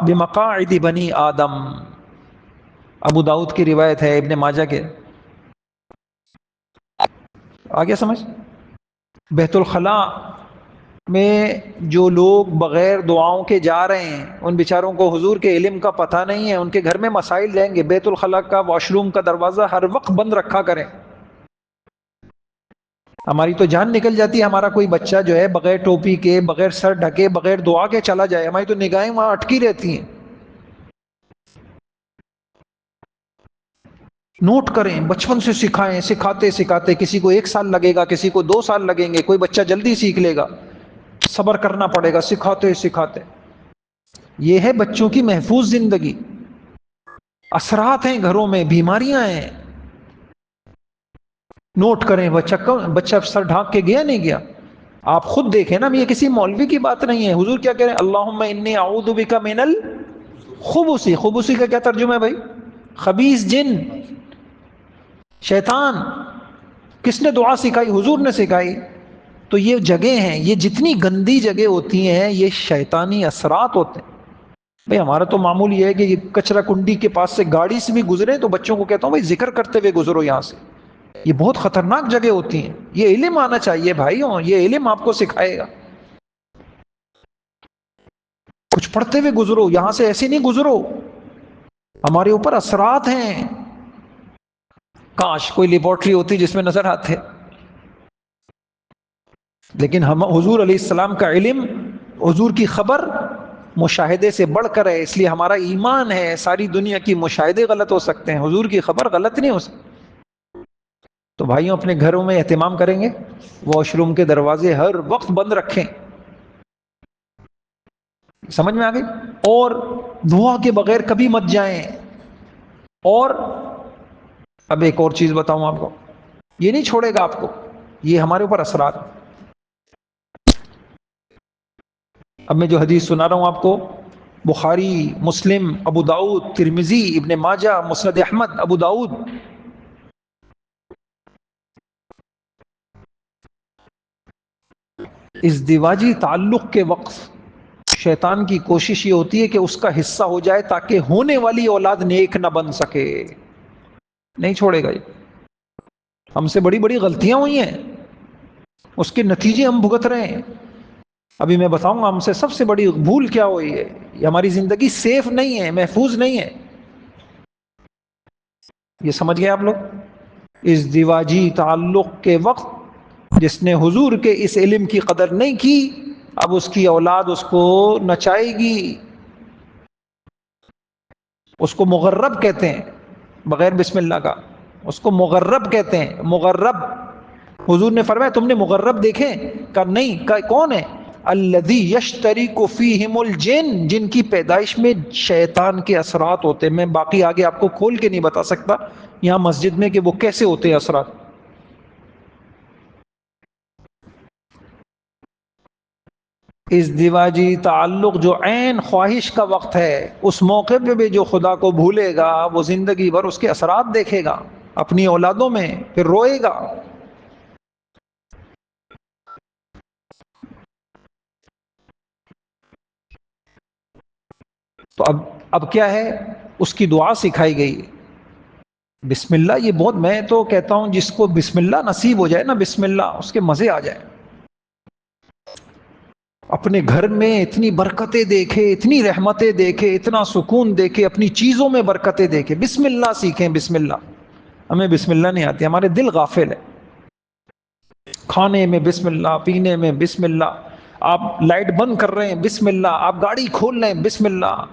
بمقاعد بنی آدم. ابو داؤد کی روایت ہے، ابن ماجہ کے. آگے سمجھ. بیت الخلاء میں جو لوگ بغیر دعاؤں کے جا رہے ہیں ان بیچاروں کو حضور کے علم کا پتہ نہیں ہے، ان کے گھر میں مسائل رہیں گے. بیت الخلاء کا واش روم کا دروازہ ہر وقت بند رکھا کریں. ہماری تو جان نکل جاتی ہے، ہمارا کوئی بچہ جو ہے بغیر ٹوپی کے، بغیر سر ڈھکے، بغیر دعا کے چلا جائے، ہماری تو نگاہیں وہاں اٹکی رہتی ہیں. نوٹ کریں، بچپن سے سکھائیں، سکھاتے سکھاتے کسی کو 1 سال لگے گا، کسی کو 2 سال لگیں گے، کوئی بچہ جلدی سیکھ لے گا. صبر کرنا پڑے گا سکھاتے سکھاتے. یہ ہے بچوں کی محفوظ زندگی. اثرات ہیں گھروں میں، بیماریاں ہیں. نوٹ کریں بچہ سر ڈھانک کے گیا نہیں گیا. آپ خود دیکھیں نا، یہ کسی مولوی کی بات نہیں ہے. حضور کیا کہہ رہے ہیں؟ اللہم انی اعوذ بک من الخبث. خبثی کا کیا ترجمہ ہے بھائی؟ خبیث جن، شیطان. کس نے دعا سکھائی؟ حضور نے سکھائی. تو یہ جگہ ہیں، یہ جتنی گندی جگہ ہوتی ہیں یہ شیطانی اثرات ہوتے ہیں. بھئی ہمارا تو معمول یہ ہے کہ یہ کچرا کنڈی کے پاس سے گاڑی سے بھی گزرے تو بچوں کو کہتا ہوں بھائی ذکر کرتے ہوئے گزرو یہاں سے. یہ بہت خطرناک جگہ ہوتی ہیں. یہ علم آنا چاہیے بھائیوں، یہ علم آپ کو سکھائے گا. کچھ پڑھتے ہوئے گزرو، یہاں سے ایسے نہیں گزرو. ہمارے اوپر اثرات ہیں. کاش کوئی لیبارٹری ہوتی جس میں نظر آتے. لیکن ہم حضور علیہ السلام کا علم، حضور کی خبر مشاہدے سے بڑھ کر ہے. اس لیے ہمارا ایمان ہے. ساری دنیا کی مشاہدے غلط ہو سکتے ہیں، حضور کی خبر غلط نہیں ہو سکتی. تو بھائیوں اپنے گھروں میں اہتمام کریں گے، واش روم کے دروازے ہر وقت بند رکھیں. سمجھ میں آ گئی؟ اور دعا کے بغیر کبھی مت جائیں. اور اب ایک اور چیز بتاؤں آپ کو، یہ نہیں چھوڑے گا آپ کو، یہ ہمارے اوپر اثرات. اب میں جو حدیث سنا رہا ہوں آپ کو، بخاری، مسلم، ابو داؤد، ترمذی، ابن ماجہ، مسند احمد، ابو داؤد. ازدواجی تعلق کے وقت شیطان کی کوشش یہ ہوتی ہے کہ اس کا حصہ ہو جائے تاکہ ہونے والی اولاد نیک نہ بن سکے. نہیں چھوڑے گا یہ. ہم سے بڑی بڑی غلطیاں ہوئی ہیں، اس کے نتیجے ہم بھگت رہے ہیں. ابھی میں بتاؤں گا ہم سے سب سے بڑی بھول کیا ہوئی ہے. یہ ہماری زندگی سیف نہیں ہے، محفوظ نہیں ہے. یہ سمجھ گئے آپ لوگ؟ ازدواجی تعلق کے وقت جس نے حضور کے اس علم کی قدر نہیں کی، اب اس کی اولاد اس کو نچائے گی. اس کو مغرب کہتے ہیں، بغیر بسم اللہ کا. اس کو مغرب کہتے ہیں، مغرب. حضور نے فرمایا تم نے مغرب دیکھے؟ کہا نہیں. کہا کون ہے؟ الذی یشترک فیہم الجن، جن کی پیدائش میں شیطان کے اثرات ہوتے ہیں. میں باقی آگے آپ کو کھول کے نہیں بتا سکتا یہاں مسجد میں کہ وہ کیسے ہوتے ہیں اثرات. ازدواجی تعلق جو عین خواہش کا وقت ہے، اس موقع پہ بھی جو خدا کو بھولے گا وہ زندگی بھر اس کے اثرات دیکھے گا اپنی اولادوں میں، پھر روئے گا. تو اب کیا ہے؟ اس کی دعا سکھائی گئی. بسم اللہ، یہ بہت، میں تو کہتا ہوں جس کو بسم اللہ نصیب ہو جائے نا، بسم اللہ، اس کے مزے آ جائیں. اپنے گھر میں اتنی برکتیں دیکھے، اتنی رحمتیں دیکھے، اتنا سکون دیکھے، اپنی چیزوں میں برکتیں دیکھے. بسم اللہ سیکھیں. بسم اللہ. ہمیں بسم اللہ نہیں آتی، ہمارے دل غافل ہے. کھانے میں بسم اللہ، پینے میں بسم اللہ، آپ لائٹ بند کر رہے ہیں بسم اللہ، آپ گاڑی کھول رہے ہیں بسم اللہ.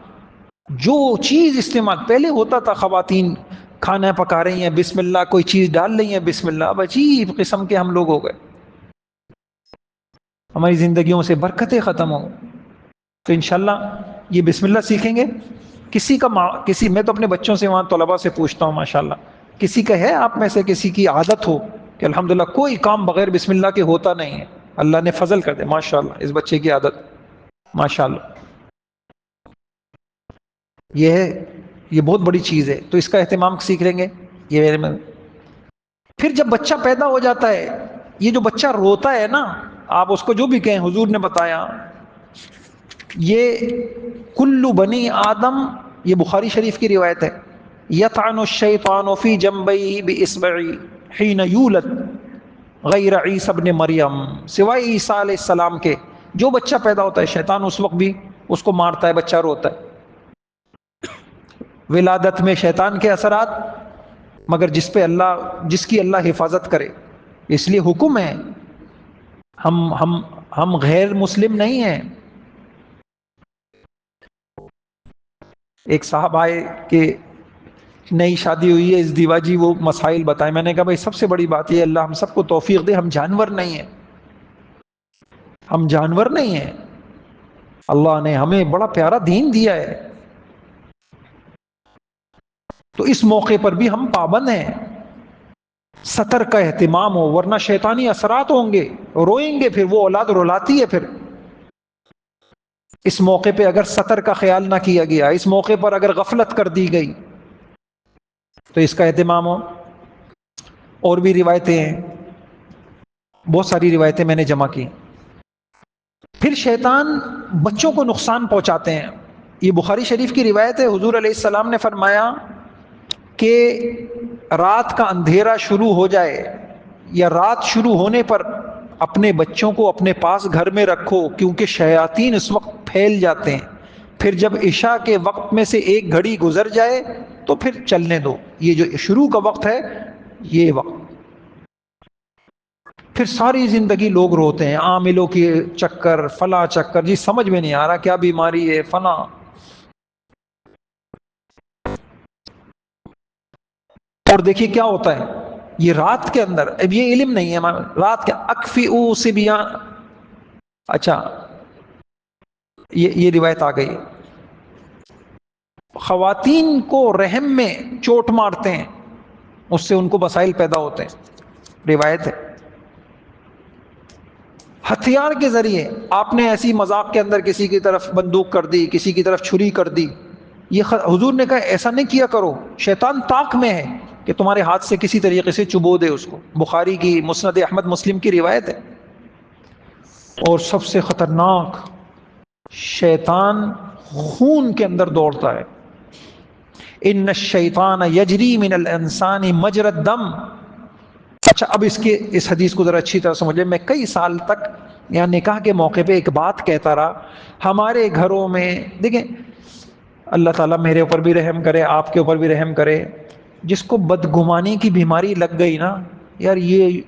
جو چیز استعمال پہلے ہوتا تھا، خواتین کھانا پکا رہی ہیں بسم اللہ، کوئی چیز ڈال رہی ہیں بسم اللہ. اب عجیب قسم کے ہم لوگ ہو گئے، ہماری زندگیوں سے برکتیں ختم ہوں. تو انشاءاللہ یہ بسم اللہ سیکھیں گے. کسی میں تو اپنے بچوں سے، وہاں طلباء سے پوچھتا ہوں ماشاءاللہ، کسی کا ہے آپ میں سے کسی کی عادت ہو کہ الحمدللہ کوئی کام بغیر بسم اللہ کے ہوتا نہیں ہے؟ اللہ نے فضل کر دے ماشاءاللہ اس بچے کی عادت. ماشاءاللہ یہ ہے یہ بہت بڑی چیز ہے، تو اس کا اہتمام سیکھ لیں گے یہ میرے میں۔ پھر جب بچہ پیدا ہو جاتا ہے، یہ جو بچہ روتا ہے نا، آپ اس کو جو بھی کہیں، حضور نے بتایا یہ کلو بنی آدم، یہ بخاری شریف کی روایت ہے، یطعن الشیطان فی جنبیہ باصبعی حین یولد غیر عیسی ابن مریم، سوائے عیسیٰ علیہ السلام کے جو بچہ پیدا ہوتا ہے شیطان اس وقت بھی اس کو مارتا ہے، بچہ روتا ہے۔ ولادت میں شیطان کے اثرات، مگر جس کی اللہ حفاظت کرے، اس لیے حکم ہے، ہم غیر مسلم نہیں ہیں۔ ایک صاحب آئے کہ نئی شادی ہوئی ہے، اس دیوا جی وہ مسائل بتائے، میں نے کہا بھائی سب سے بڑی بات یہ اللہ ہم سب کو توفیق دے، ہم جانور نہیں ہیں، ہم جانور نہیں ہیں، اللہ نے ہمیں بڑا پیارا دین دیا ہے، تو اس موقع پر بھی ہم پابند ہیں، سطر کا اہتمام ہو، ورنہ شیطانی اثرات ہوں گے، روئیں گے، پھر وہ اولاد رلاتی ہے۔ پھر اس موقع پہ اگر سطر کا خیال نہ کیا گیا، اس موقع پر اگر غفلت کر دی گئی تو اس کا اہتمام ہو۔ اور بھی روایتیں ہیں، بہت ساری روایتیں میں نے جمع کی۔ پھر شیطان بچوں کو نقصان پہنچاتے ہیں، یہ بخاری شریف کی روایت ہے، حضور علیہ السلام نے فرمایا کہ رات کا اندھیرا شروع ہو جائے یا رات شروع ہونے پر اپنے بچوں کو اپنے پاس گھر میں رکھو، کیونکہ شیاطین اس وقت پھیل جاتے ہیں، پھر جب عشاء کے وقت میں سے ایک گھڑی گزر جائے تو پھر چلنے دو، یہ جو شروع کا وقت ہے یہ وقت۔ پھر ساری زندگی لوگ روتے ہیں، عاملوں کی چکر، فلاں چکر، جی سمجھ میں نہیں آ رہا کیا بیماری ہے فلاں۔ اور دیکھیے کیا ہوتا ہے، یہ رات کے اندر، اب یہ علم نہیں ہے رات کے اکفئوا صبیان، اچھا یہ روایت آ گئی، خواتین کو رحم میں چوٹ مارتے ہیں، اس سے ان کو مسائل پیدا ہوتے ہیں، روایت ہے۔ ہتھیار کے ذریعے آپ نے ایسی مذاق کے اندر کسی کی طرف بندوق کر دی، کسی کی طرف چھری کر دی، یہ حضور نے کہا ایسا نہیں کیا کرو، شیطان طاق میں ہے کہ تمہارے ہاتھ سے کسی طریقے سے چبو دے اس کو، بخاری کی، مسند احمد، مسلم کی روایت ہے۔ اور سب سے خطرناک، شیطان خون کے اندر دوڑتا ہے، ان الشیطان یجری من الانسان مجری الدم۔ اچھا اب اس حدیث کو ذرا اچھی طرح سمجھیں، میں کئی سال تک یہاں نکاح کے موقع پہ ایک بات کہتا رہا، ہمارے گھروں میں دیکھیں، اللہ تعالیٰ میرے اوپر بھی رحم کرے، آپ کے اوپر بھی رحم کرے، جس کو بدگمانی کی بیماری لگ گئی نا، یار یہ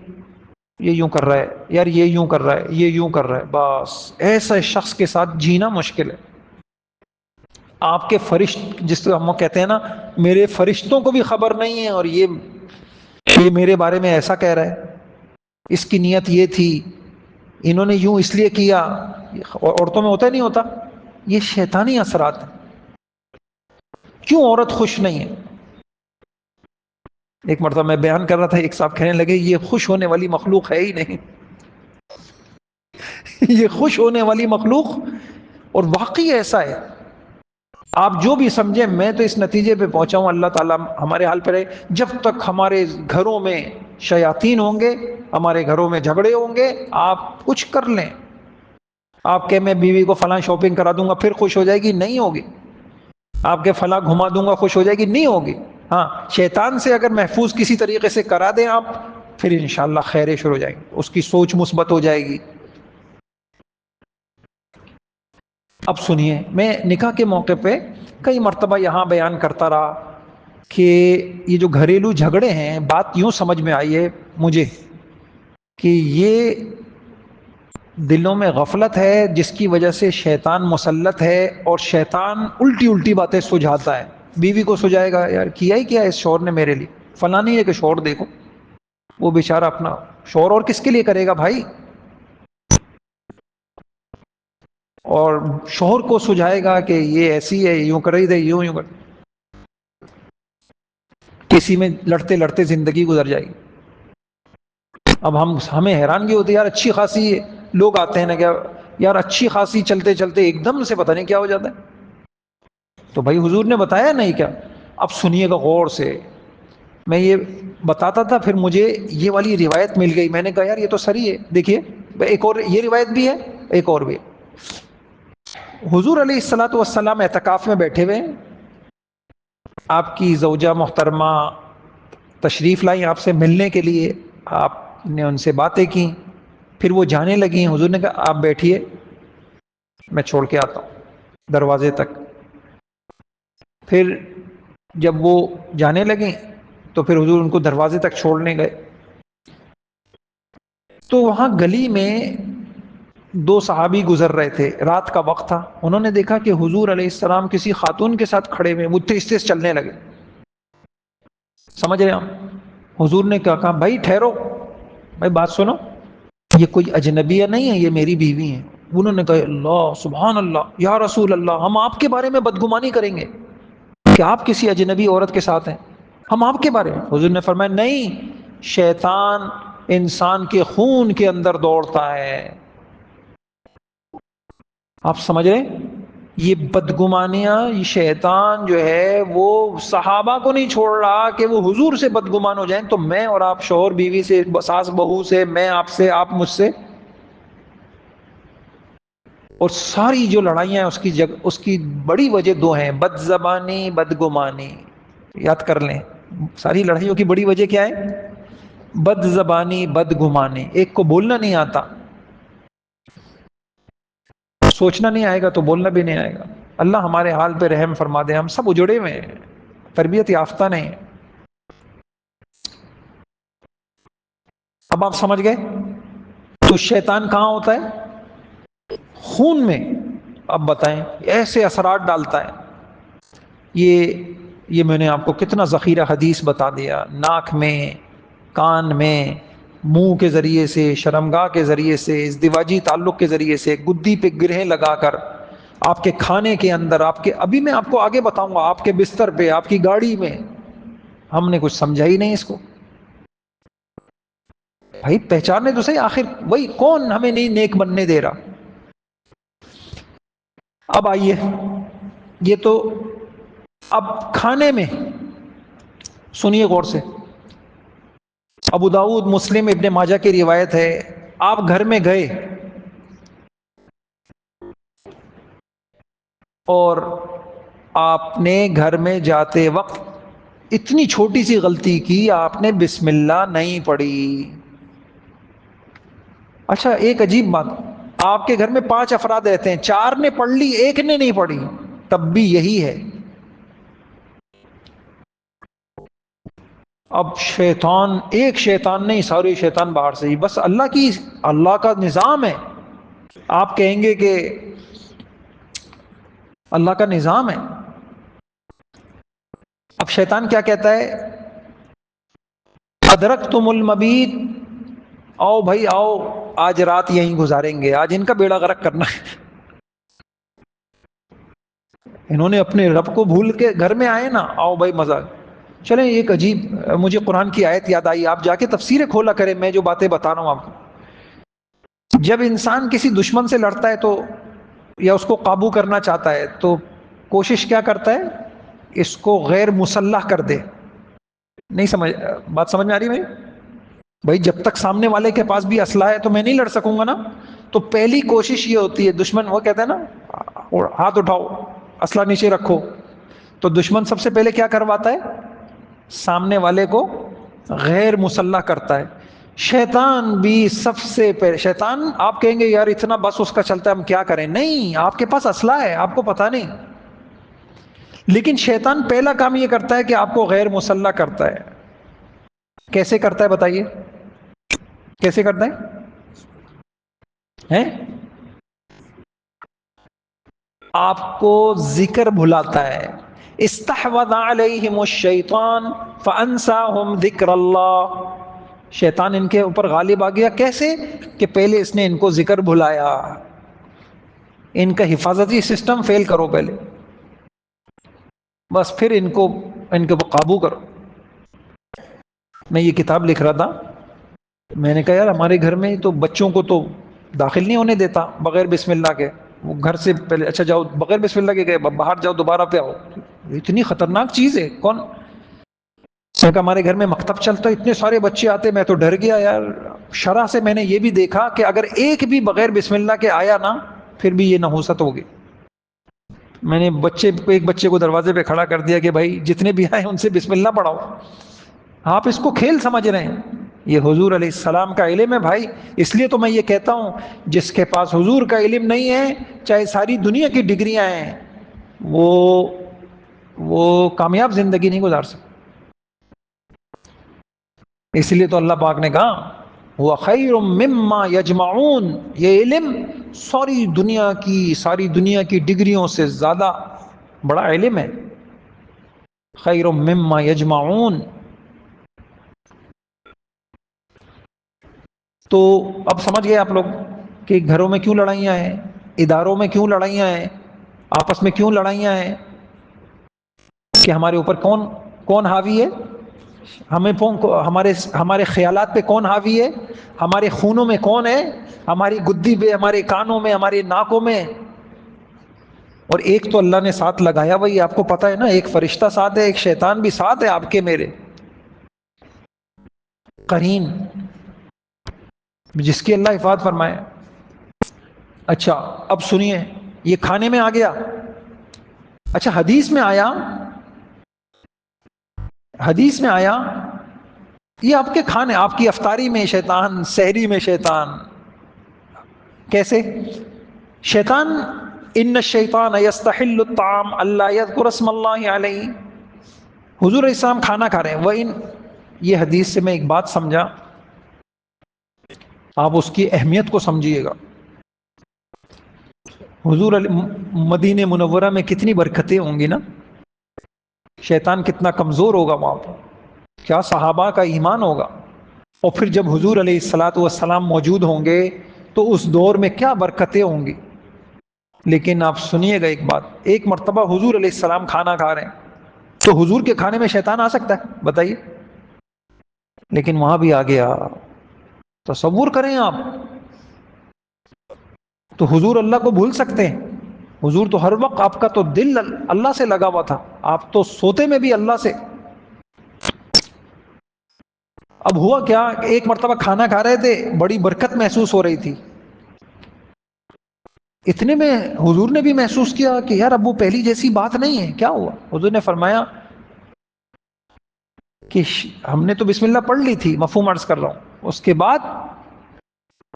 یوں کر رہا ہے، یار یہ یوں کر رہا ہے، یہ یوں کر رہا ہے، بس ایسے شخص کے ساتھ جینا مشکل ہے۔ آپ کے فرشت، جس کو ہم کہتے ہیں نا میرے فرشتوں کو بھی خبر نہیں ہے، اور یہ میرے بارے میں ایسا کہہ رہا ہے، اس کی نیت یہ تھی، انہوں نے یوں اس لیے کیا، عورتوں میں ہوتا ہی نہیں ہوتا، یہ شیطانی اثرات ہیں۔ کیوں عورت خوش نہیں ہے؟ ایک مرتبہ میں بیان کر رہا تھا، ایک صاحب کہنے لگے یہ خوش ہونے والی مخلوق ہے ہی نہیں یہ خوش ہونے والی مخلوق، اور واقعی ایسا ہے، آپ جو بھی سمجھیں، میں تو اس نتیجے پہ پہنچا ہوں، اللہ تعالیٰ ہمارے حال پہ رہے، جب تک ہمارے گھروں میں شیاطین ہوں گے، ہمارے گھروں میں جھگڑے ہوں گے، آپ کچھ کر لیں، آپ کہ میں بیوی کو فلاں شاپنگ کرا دوں گا پھر خوش ہو جائے گی، نہیں ہوگی، آپ کے فلاں گھما دوں گا خوش ہو جائے گی، نہیں ہوگی۔ ہاں شیطان سے اگر محفوظ کسی طریقے سے کرا دیں آپ، پھر انشاءاللہ خیریں شروع ہو جائیں گی، اس کی سوچ مثبت ہو جائے گی۔ اب سنیے، میں نکاح کے موقع پہ کئی مرتبہ یہاں بیان کرتا رہا کہ یہ جو گھریلو جھگڑے ہیں، بات یوں سمجھ میں آئی ہے مجھے کہ یہ دلوں میں غفلت ہے، جس کی وجہ سے شیطان مسلط ہے، اور شیطان الٹی الٹی باتیں سجھاتا ہے، بیوی کو سجھائے گا، یار کیا ہی کیا اس شوہر نے میرے لیے، فلاں نہیں ہے کہ شوہر دیکھو، وہ بیچارہ اپنا شوہر اور کس کے لیے کرے گا بھائی، اور شوہر کو سجھائے گا کہ یہ ایسی ہے، یوں کر رہی تھی، یوں کر، کسی میں لڑتے لڑتے زندگی گزر جائے گی۔ اب ہمیں حیرانگی ہوتی ہے، یار اچھی خاصی لوگ آتے ہیں نا، کیا یار اچھی خاصی چلتے چلتے ایک دم سے پتہ نہیں کیا ہو جاتا ہے، تو بھائی حضور نے بتایا نہیں کیا، اب سنیے گا غور سے، میں یہ بتاتا تھا، پھر مجھے یہ والی روایت مل گئی، میں نے کہا یار یہ تو صحیح ہے، دیکھیے ایک اور یہ روایت بھی ہے، ایک اور بھی۔ حضور علیہ الصلوۃ والسلام اعتکاف میں بیٹھے ہوئے، آپ کی زوجہ محترمہ تشریف لائیں آپ سے ملنے کے لیے، آپ نے ان سے باتیں کی، پھر وہ جانے لگی، حضور نے کہا آپ بیٹھیے میں چھوڑ کے آتا ہوں دروازے تک۔ پھر جب وہ جانے لگیں تو پھر حضور ان کو دروازے تک چھوڑنے گئے، تو وہاں گلی میں دو صحابی گزر رہے تھے، رات کا وقت تھا، انہوں نے دیکھا کہ حضور علیہ السلام کسی خاتون کے ساتھ کھڑے ہوئے، وہ تیز تیز چلنے لگے، سمجھ رہے ہیں آپ؟ حضور نے کہا بھائی ٹھہرو، بھائی بات سنو، یہ کوئی اجنبیہ نہیں ہے، یہ میری بیوی ہیں۔ انہوں نے کہا اللہ سبحان اللہ یا رسول اللہ، ہم آپ کے بارے میں بدگمانی کریں گے کہ آپ کسی اجنبی عورت کے ساتھ ہیں، ہم آپ کے بارے میں۔ حضور نے فرمایا نہیں، شیطان انسان کے خون کے اندر دوڑتا ہے، آپ سمجھ رہے ہیں؟ یہ بدگمانیاں، یہ شیطان جو ہے وہ صحابہ کو نہیں چھوڑ رہا کہ وہ حضور سے بدگمان ہو جائیں، تو میں اور آپ شوہر بیوی سے، ساس بہو سے، میں آپ سے، آپ مجھ سے، اور ساری جو لڑائیاں ہیں اس کی بڑی وجہ دو ہیں، بد زبانی بدگمانی، یاد کر لیں، ساری لڑائیوں کی بڑی وجہ کیا ہے؟ بد زبانی بدگمانی، ایک کو بولنا نہیں آتا، سوچنا نہیں آئے گا تو بولنا بھی نہیں آئے گا۔ اللہ ہمارے حال پہ رحم فرما دے، ہم سب اجڑے ہوئے ہیں، تربیت یافتہ نہیں۔ اب آپ سمجھ گئے؟ تو شیطان کہاں ہوتا ہے؟ خون میں۔ اب بتائیں ایسے اثرات ڈالتا ہے، یہ میں نے آپ کو کتنا ذخیرہ حدیث بتا دیا، ناک میں، کان میں، منہ کے ذریعے سے، شرمگاہ کے ذریعے سے، ازدواجی تعلق کے ذریعے سے، گدی پہ گرہیں لگا کر، آپ کے کھانے کے اندر، آپ کے، ابھی میں آپ کو آگے بتاؤں گا، آپ کے بستر پہ، آپ کی گاڑی میں۔ ہم نے کچھ سمجھا ہی نہیں اس کو، بھائی پہچانے تو صحیح، آخر وہی کون ہمیں نہیں نیک بننے دے رہا۔ اب آئیے، یہ تو اب کھانے میں سنیے غور سے، ابو داؤد، مسلم، ابن ماجہ کی روایت ہے، آپ گھر میں گئے اور آپ نے گھر میں جاتے وقت اتنی چھوٹی سی غلطی کی، آپ نے بسم اللہ نہیں پڑھی۔ اچھا ایک عجیب بات، آپ کے گھر میں 5 افراد رہتے ہیں، 4 نے پڑھ لی، ایک نے نہیں پڑھی، تب بھی یہی ہے۔ اب شیطان، ایک شیطان نہیں، سارے شیطان باہر سے ہی، بس اللہ کا نظام ہے، آپ کہیں گے کہ اللہ کا نظام ہے۔ اب شیطان کیا کہتا ہے؟ ادرکتم المبیت، آؤ بھائی آؤ، آج رات یہیں گزاریں گے، آج ان کا بیڑا غرق کرنا ہے۔ انہوں نے اپنے رب کو بھول کے گھر میں آئے نا، آؤ بھائی مزہ۔ چلیں ایک عجیب، مجھے قرآن کی آیت یاد آئی، آپ جا کے تفسیریں کھولا کریں، میں جو باتیں بتا رہا ہوں آپ کو۔ جب انسان کسی دشمن سے لڑتا ہے تو، یا اس کو قابو کرنا چاہتا ہے، تو کوشش کیا کرتا ہے؟ اس کو غیر مسلح کر دے۔ نہیں سمجھ، بات سمجھ میں آ رہی ہے بھائی؟ جب تک سامنے والے کے پاس بھی اسلحہ ہے تو میں نہیں لڑ سکوں گا نا، تو پہلی کوشش یہ ہوتی ہے، دشمن وہ کہتا ہے نا ہاتھ اٹھاؤ، اسلحہ نیچے رکھو، تو دشمن سب سے پہلے کیا کرواتا ہے؟ سامنے والے کو غیر مسلح کرتا ہے۔ شیطان بھی سب سے پہلے، شیطان آپ کہیں گے یار اتنا بس اس کا چلتا ہے ہم کیا کریں، نہیں، آپ کے پاس اسلحہ ہے، آپ کو پتہ نہیں، لیکن شیطان پہلا کام یہ کرتا ہے کہ آپ کو غیر مسلح کرتا ہے۔ کیسے کرتا ہے بتائیے؟ کیسے کرتا ہے؟ آپ کو ذکر بھلاتا ہے، استحوذ علیہم الشیطان فانساہم ذکر اللہ، شیطان ان کے اوپر غالب آ گیا، کیسے؟ کہ پہلے اس نے ان کو ذکر بھلایا، ان کا حفاظتی سسٹم فیل کرو پہلے، بس پھر ان کے قابو کرو۔ میں یہ کتاب لکھ رہا تھا، میں نے کہا یار ہمارے گھر میں تو بچوں کو تو داخل نہیں ہونے دیتا بغیر بسم اللہ کے، وہ گھر سے پہلے، اچھا جاؤ بغیر بسم اللہ کے گئے، باہر جاؤ دوبارہ پہ آؤ، اتنی خطرناک چیز ہے. کون میں کہا ہمارے گھر میں مکتب چلتا ہے، اتنے سارے بچے آتے، میں تو ڈر گیا یار. شرح سے میں نے یہ بھی دیکھا کہ اگر ایک بھی بغیر بسم اللہ کے آیا نا پھر بھی یہ نحوست ہوگی. میں نے ایک بچے کو دروازے پہ کھڑا کر دیا کہ بھائی جتنے بھی آئے ان سے بسم اللہ پڑھاؤ. آپ اس کو کھیل سمجھ رہے ہیں، یہ حضور علیہ السلام کا علم ہے بھائی. اس لیے تو میں یہ کہتا ہوں جس کے پاس حضور کا علم نہیں ہے چاہے ساری دنیا کی ڈگریاں ہیں وہ کامیاب زندگی نہیں گزار سکتا. اس لیے تو اللہ پاک نے کہا وہ خیر مما یجمعون، یہ علم ساری دنیا کی ڈگریوں سے زیادہ بڑا علم ہے. خیر مما یجمعون. تو اب سمجھ گئے آپ لوگ کہ گھروں میں کیوں لڑائیاں ہیں، اداروں میں کیوں لڑائیاں ہیں، آپس میں کیوں لڑائیاں ہیں، کہ ہمارے اوپر کون حاوی ہے، ہمارے خیالات پہ کون حاوی ہے، ہمارے خونوں میں کون ہے، ہماری گدی پہ، ہمارے کانوں میں، ہمارے ناکوں میں. اور ایک تو اللہ نے ساتھ لگایا، وہی آپ کو پتہ ہے نا، ایک فرشتہ ساتھ ہے، ایک شیطان بھی ساتھ ہے آپ کے میرے قرین، جس کی اللہ حفاظت فرمائے. اچھا اب سنیے، یہ کھانے میں آ گیا. اچھا حدیث میں آیا یہ آپ کے کھانے، آپ کی افطاری میں شیطان، سحری میں شیطان. کیسے شیطان؟ ان الشیطان یستحل الطعام اللہ یذکر اسم اللہ علیہ. حضور علیہ السلام کھانا کھا رہے ہیں، یہ حدیث سے میں ایک بات سمجھا، آپ اس کی اہمیت کو سمجھیے گا. حضور مدینہ منورہ میں کتنی برکتیں ہوں گی نا، شیطان کتنا کمزور ہوگا وہاں پر، کیا صحابہ کا ایمان ہوگا. اور پھر جب حضور علیہ الصلاۃ والسلام موجود ہوں گے تو اس دور میں کیا برکتیں ہوں گی. لیکن آپ سنیے گا ایک بات، ایک مرتبہ حضور علیہ السلام کھانا کھا رہے ہیں تو حضور کے کھانے میں شیطان آ سکتا ہے بتائیے؟ لیکن وہاں بھی آ گیا. تصور کریں آپ، تو حضور اللہ کو بھول سکتے ہیں؟ حضور تو ہر وقت، آپ کا تو دل اللہ سے لگا ہوا تھا، آپ تو سوتے میں بھی اللہ سے. اب ہوا کیا، ایک مرتبہ کھانا کھا رہے تھے، بڑی برکت محسوس ہو رہی تھی. اتنے میں حضور نے بھی محسوس کیا کہ یار اب وہ پہلی جیسی بات نہیں ہے. کیا ہوا؟ حضور نے فرمایا کہ ہم نے تو بسم اللہ پڑھ لی تھی، مفہوم عرض کر رہا ہوں، اس کے بعد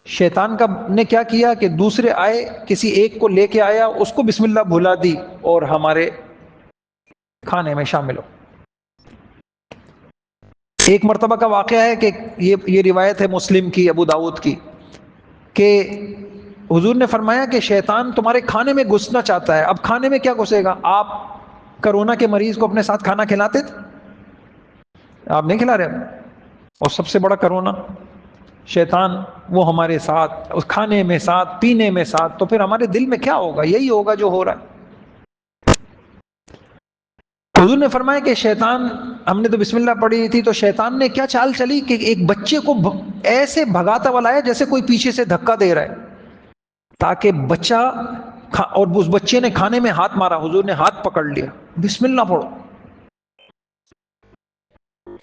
شیطان نے کیا کیا کہ دوسرے آئے، کسی ایک کو لے کے آیا، اس کو بسم اللہ بھلا دی اور ہمارے کھانے میں شامل ہو. ایک مرتبہ کا واقعہ ہے کہ یہ روایت ہے مسلم کی، ابو داؤد کی، کہ حضور نے فرمایا کہ شیطان تمہارے کھانے میں گھسنا چاہتا ہے. اب کھانے میں کیا گھسے گا؟ آپ کرونا کے مریض کو اپنے ساتھ کھانا کھلاتے تھے؟ آپ نہیں کھلا رہے. اور سب سے بڑا کرونا شیطان، وہ ہمارے ساتھ اس کھانے میں، ساتھ پینے میں ساتھ، تو پھر ہمارے دل میں کیا ہوگا؟ یہی ہوگا جو ہو رہا ہے. حضور نے فرمایا کہ شیطان، ہم نے تو بسم اللہ پڑھی تھی، تو شیطان نے کیا چال چلی کہ ایک بچے کو ایسے بھگاتا ہوا لایا جیسے کوئی پیچھے سے دھکا دے رہا ہے، تاکہ بچہ، اور اس بچے نے کھانے میں ہاتھ مارا، حضور نے ہاتھ پکڑ لیا، بسم اللہ پڑھو.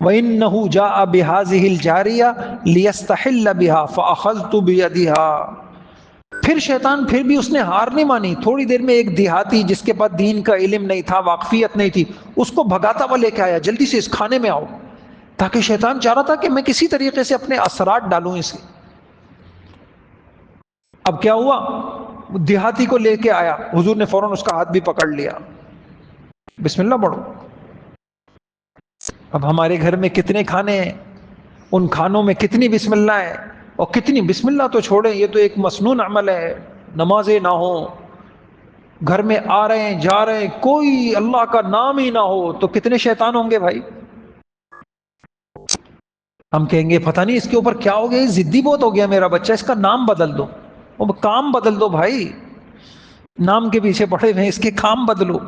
وَإِنَّهُ جَاءَ بِهَذِهِ الْجَارِيَةِ لِيَسْتَحِلَّ بِهَا فَأَخَذْتُ بِيَدِهَا. پھر شیطان پھر بھی اس نے ہار نہیں مانی. تھوڑی دیر میں ایک دیہاتی جس کے پاس دین کا علم نہیں تھا، واقفیت نہیں تھی، اس کو بھگاتا ہوا لے کے آیا، جلدی سے اس کھانے میں آؤ. تاکہ شیطان چاہ رہا تھا کہ میں کسی طریقے سے اپنے اثرات ڈالوں اس کے. اب کیا ہوا، دیہاتی کو لے کے آیا، حضور نے فوراً اس کا ہاتھ بھی پکڑ لیا، بسم اللہ پڑھو. اب ہمارے گھر میں کتنے کھانے ہیں، ان کھانوں میں کتنی بسم اللہ ہے، اور کتنی بسم اللہ تو چھوڑیں، یہ تو ایک مسنون عمل ہے. نمازیں نہ ہو، گھر میں آ رہے ہیں جا رہے ہیں، کوئی اللہ کا نام ہی نہ ہو، تو کتنے شیطان ہوں گے بھائی. ہم کہیں گے پتہ نہیں اس کے اوپر کیا ہو گیا، ضدی بہت ہو گیا میرا بچہ، اس کا نام بدل دو. وہ کام بدل دو بھائی، نام کے پیچھے پڑے ہوئے، اس کے کام بدلو.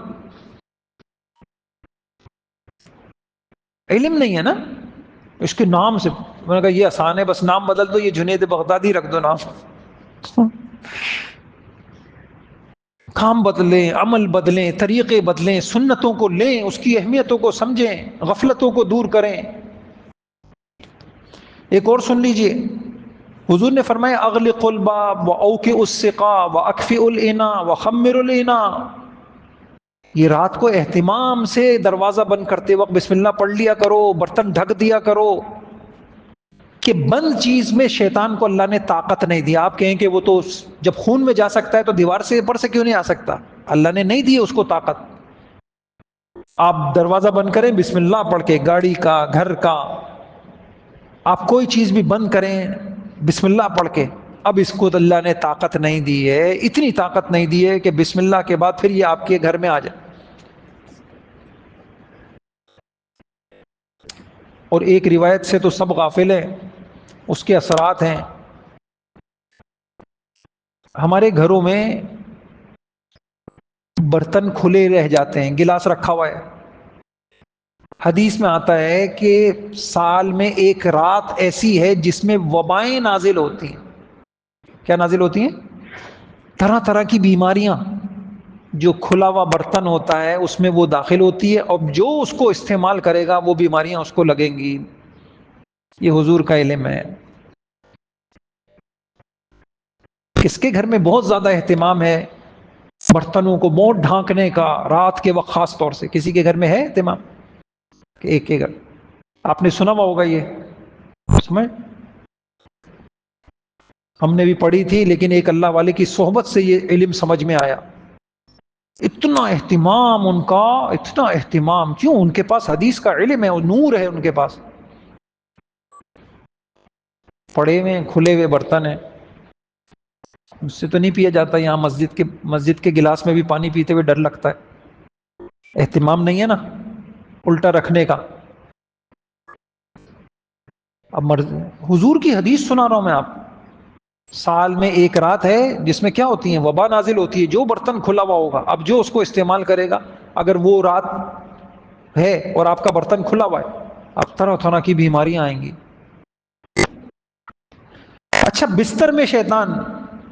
علم نہیں ہے نا اس کے نام سے. میں نے کہا یہ آسان ہے، بس نام بدل دو، یہ جنید بغدادی رکھ دو نام. کام بدلیں، عمل بدلیں، طریقے بدلیں، سنتوں کو لیں، اس کی اہمیتوں کو سمجھیں، غفلتوں کو دور کریں۔ ایک اور سن لیجئے، حضور نے فرمایا اغلق الباب واوکئ السقا واکفئ الاناء وخمر الاناء، یہ رات کو اہتمام سے دروازہ بند کرتے وقت بسم اللہ پڑھ لیا کرو، برتن ڈھک دیا کرو، کہ بند چیز میں شیطان کو اللہ نے طاقت نہیں دیا۔ آپ کہیں کہ وہ تو جب خون میں جا سکتا ہے تو دیوار سے اوپر سے کیوں نہیں آ سکتا؟ اللہ نے نہیں دی اس کو طاقت۔ آپ دروازہ بند کریں بسم اللہ پڑھ کے، گاڑی کا، گھر کا، آپ کوئی چیز بھی بند کریں بسم اللہ پڑھ کے۔ اب اس کو تو اللہ نے طاقت نہیں دی ہے، اتنی طاقت نہیں دی ہے کہ بسم اللہ کے بعد پھر یہ آپ کے گھر میں آ جائے۔ اور ایک روایت سے تو سب غافل ہیں، اس کے اثرات ہیں۔ ہمارے گھروں میں برتن کھلے رہ جاتے ہیں، گلاس رکھا ہوا ہے، حدیث میں آتا ہے کہ سال میں ایک رات ایسی ہے جس میں وبائیں نازل ہوتی ہیں۔ کیا نازل ہوتی ہیں؟ طرح طرح کی بیماریاں جو کھلا ہوا برتن ہوتا ہے اس میں وہ داخل ہوتی ہے، اور جو اس کو استعمال کرے گا وہ بیماریاں اس کو لگیں گی۔ یہ حضور کا علم ہے۔ کس کے گھر میں بہت زیادہ اہتمام ہے برتنوں کو منہ ڈھانکنے کا رات کے وقت؟ خاص طور سے کسی کے گھر میں ہے اہتمام؟ کہ ایک کے گھر آپ نے سنا ہوا ہوگا، یہ سمجھ، ہم نے بھی پڑھی تھی، لیکن ایک اللہ والے کی صحبت سے یہ علم سمجھ میں آیا۔ اتنا اہتمام ان کا، اتنا اہتمام کیوں؟ ان کے پاس حدیث کا علم ہے، وہ نور ہے ان کے پاس۔ پڑے ہوئے کھلے ہوئے برتن ہیں، اس سے تو نہیں پیا جاتا۔ یہاں مسجد کے گلاس میں بھی پانی پیتے ہوئے ڈر لگتا ہے، اہتمام نہیں ہے نا الٹا رکھنے کا۔ اب حضور کی حدیث سنا رہا ہوں میں، آپ سال میں ایک رات ہے جس میں کیا ہوتی ہیں؟ وبا نازل ہوتی ہے۔ جو برتن کھلا ہوا ہوگا، اب جو اس کو استعمال کرے گا، اگر وہ رات ہے اور آپ کا برتن کھلا ہوا ہے، اب طرح طرح کی بیماریاں آئیں گی۔ اچھا، بستر میں شیطان،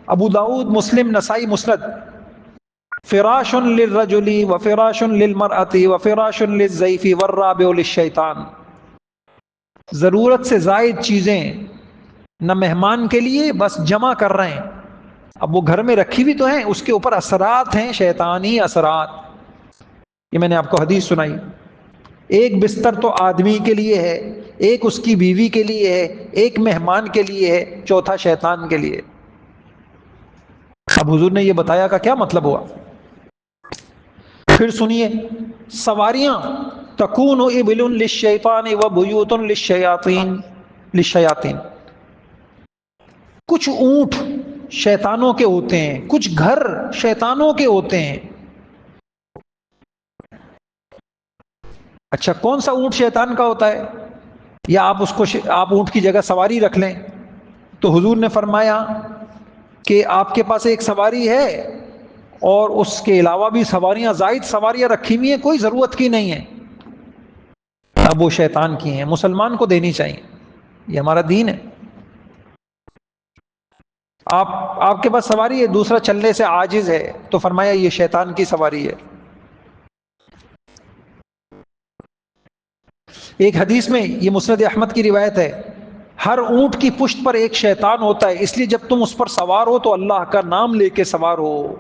ابو داؤد، مسلم، نسائی، مسند، فراش للرجل وفراش للمرأة وفراش للضيف والرابع للشیطان، ضرورت سے زائد چیزیں نہ مہمان کے لیے، بس جمع کر رہے ہیں۔ اب وہ گھر میں رکھی بھی تو ہیں، اس کے اوپر اثرات ہیں، شیطانی اثرات۔ یہ میں نے آپ کو حدیث سنائی۔ ایک بستر تو آدمی کے لیے ہے، ایک اس کی بیوی کے لیے ہے، ایک مہمان کے لیے ہے، چوتھا شیطان کے لیے۔ اب حضور نے یہ بتایا کا کیا مطلب ہوا؟ پھر سنیے، سواریاں، تکون ابل للشیطان وبیوت للشیاطین، کچھ اونٹ شیطانوں کے ہوتے ہیں، کچھ گھر شیطانوں کے ہوتے ہیں۔ اچھا، کون سا اونٹ شیطان کا ہوتا ہے؟ یا آپ اونٹ کی جگہ سواری رکھ لیں؟ تو حضور نے فرمایا کہ آپ کے پاس ایک سواری ہے اور اس کے علاوہ بھی سواریاں، زائد سواریاں رکھی ہوئی ہیں، کوئی ضرورت کی نہیں ہے، اب وہ شیطان کی ہیں، مسلمان کو دینی چاہیے، یہ ہمارا دین ہے۔ آپ کے پاس سواری ہے، دوسرا چلنے سے عاجز ہے، تو فرمایا یہ شیطان کی سواری ہے۔ ایک حدیث میں، یہ مسند احمد کی روایت ہے، ہر اونٹ کی پشت پر ایک شیطان ہوتا ہے، اس لیے جب تم اس پر سوار ہو تو اللہ کا نام لے کے سوار ہو۔